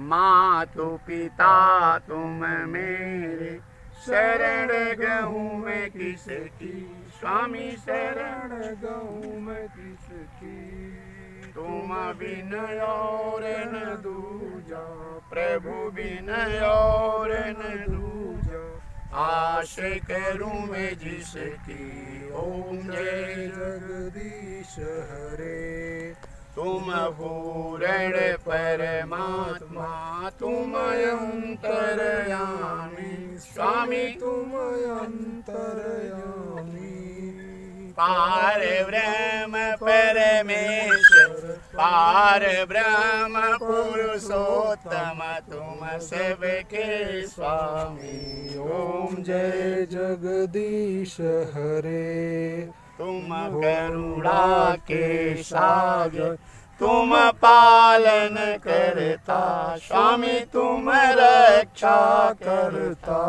मातु पिता तुम मेरे, शरण गहूँ मैं किसकी। स्वामी शरण गहूँ मैं किसकी। तुम बिन और न दूजा, प्रभु बिन और न दूजा। आश करूं मैं जिसकी। ओम जय जगदीश हरे। तुम पूर्ण परमात्मा, तुम अंतर्यामी। स्वामी तुम अंतर्यामी। पार ब्रह्म परमेश्वर, पार ब्रह्म पुरुषोत्तम तुम सबके स्वामी। ओम जय जगदीश हरे। तुम करुणा के सागर तुम पालन करता स्वामी तुम रक्षा करता।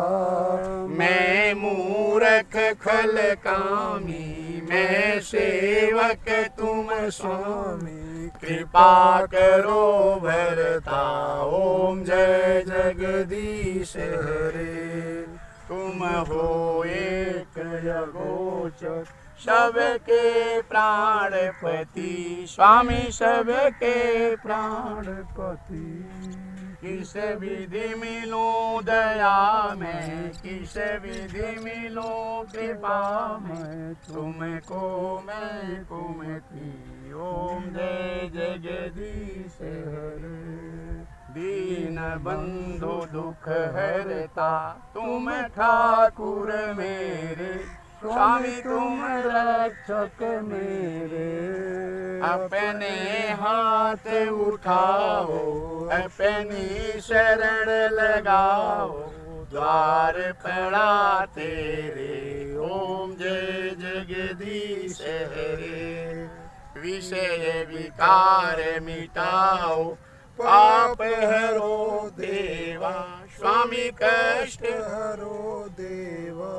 मैं मूर्ख खल कामी मैं सेवक तुम स्वामी कृपा करो भरता। ओम जय जगदीश हरे। तुम हो एक अगोचर सबके प्राणपति स्वामी सबके प्राणपति। किस विधि मिलो दया में किस विधि मिलो कृपा में तुमको मैं कुमति। ओम जय जगदीश हरे। दीन बंधु दुख हरता तुम ठाकुर मेरे स्वामी तुम रक्षक मेरे। अपने हाथ उठाओ अपनी शरण लगाओ द्वार पड़ा तेरे। ओम जय जगदीश हरे। विषय विकार मिटाओ पाप हरो देवा स्वामी कष्ट हरो देवा।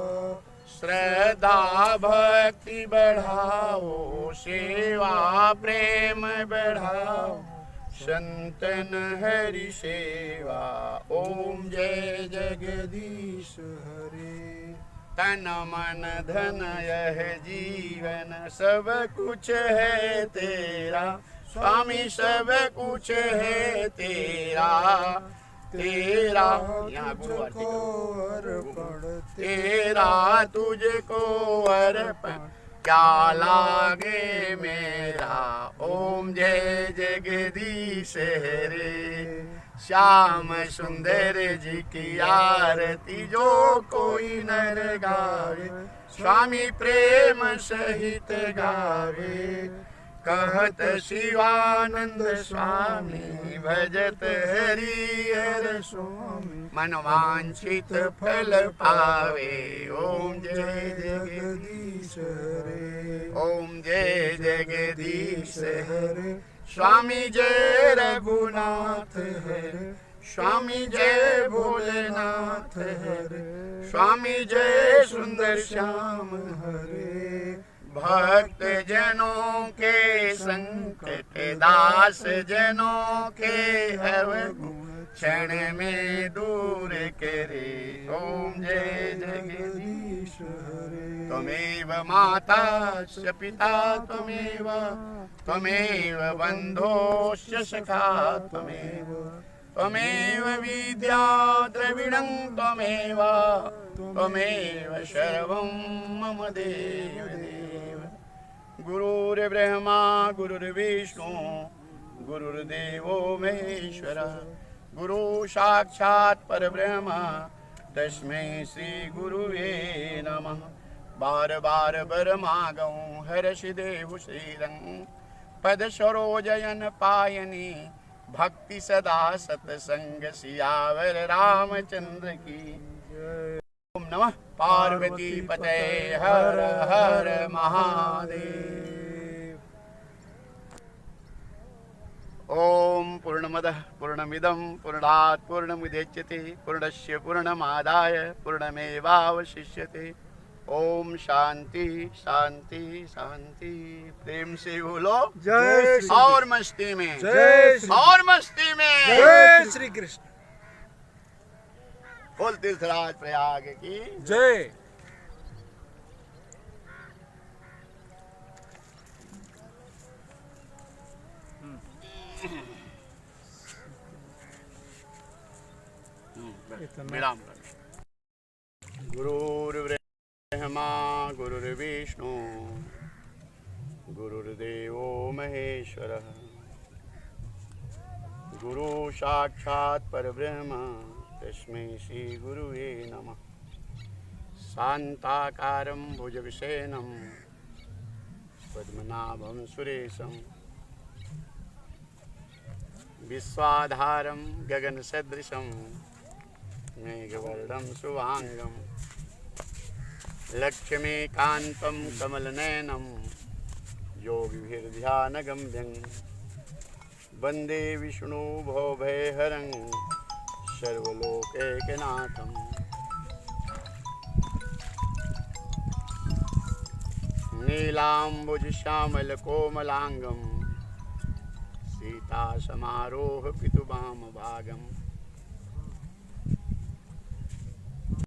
श्रद्धा भक्ति बढ़ाओ सेवा प्रेम बढ़ाओ संतन हरि सेवा। ओम जय जगदीश हरे। तन मन धन यह जीवन सब कुछ है तेरा स्वामी सब कुछ है तेरा। तेरा यहाँ तुझको अर्पण तेरा तुझको अर्पण क्या लागे मेरा। ओम जय जगदीश हरे। श्याम सुंदर जी की आरती जो कोई नर गावे स्वामी प्रेम सहित गावे। कहत शिवानंद स्वामी भजत हरि हर स्वामी मन वांछित फल पावे। ओम जय जगदीश हरे। ओम जय जगदीश हरे। स्वामी जय रघुनाथ हरे। स्वामी जय भोलेनाथ हरे। स्वामी जय सुंदर श्याम हरे। भक्त जनों के संकट दास जनों के अवगुण क्षण में दूर करे। ओम जय जगदीश हरे। त्वमेव माता च पिता त्वमेव त्वमेव बन्धोश्च सखा त्वमेव त्वमेव विद्या द्रविणं त्वमेव त्वमेव सर्वं मम देव देव। गुरुर्ब्रह्मा गुरुर्विष्णु गुरुर्देवो महेश्वर गुरु साक्षात् परब्रह्म तस्मै श्री गुरुवे नमः। बार बार बरमागं हर्षि देहु श्रीरं पद सरोजयन पायनी भक्ति सदा सतसंग सियावर रामचंद्र की। ओम नमः पार्वती पते हर हर महादेव। ओम पूर्णमदः पूर्णमिदं पूर्णात् पूर्णमुदच्यते पूर्णस्य पूर्णमादाय पूर्णमेवावशिष्यते। ओम शांति शांति शांति। प्रेम से बोलो जय श्री और मस्ती में जय श्री और मस्ती में जय श्री कृष्ण। बोल तीर्थराज प्रयाग की जय। विराम कर। गुरुर्ब्रह्मा गुरुर्विष्णु गुरुर्देवो महेश्वरः गुरु साक्षात् परब्रह्म तस्मै श्री गुरुवे नमः। शान्ताकारं भुजगशयनं पद्मनाभं सुरेशं विश्वाधारं गगनसदृशं मेघवर्णं शुभांगं लक्ष्मीकान्तं कमलनयनं योगिभिर्ध्यानगम्यं वन्दे विष्णु भवभयहरं सर्वलोकैकनाथं। नीलाम्बुजश्यामलकोमलाङ्गं सीतासमारोह पितुवामभागम्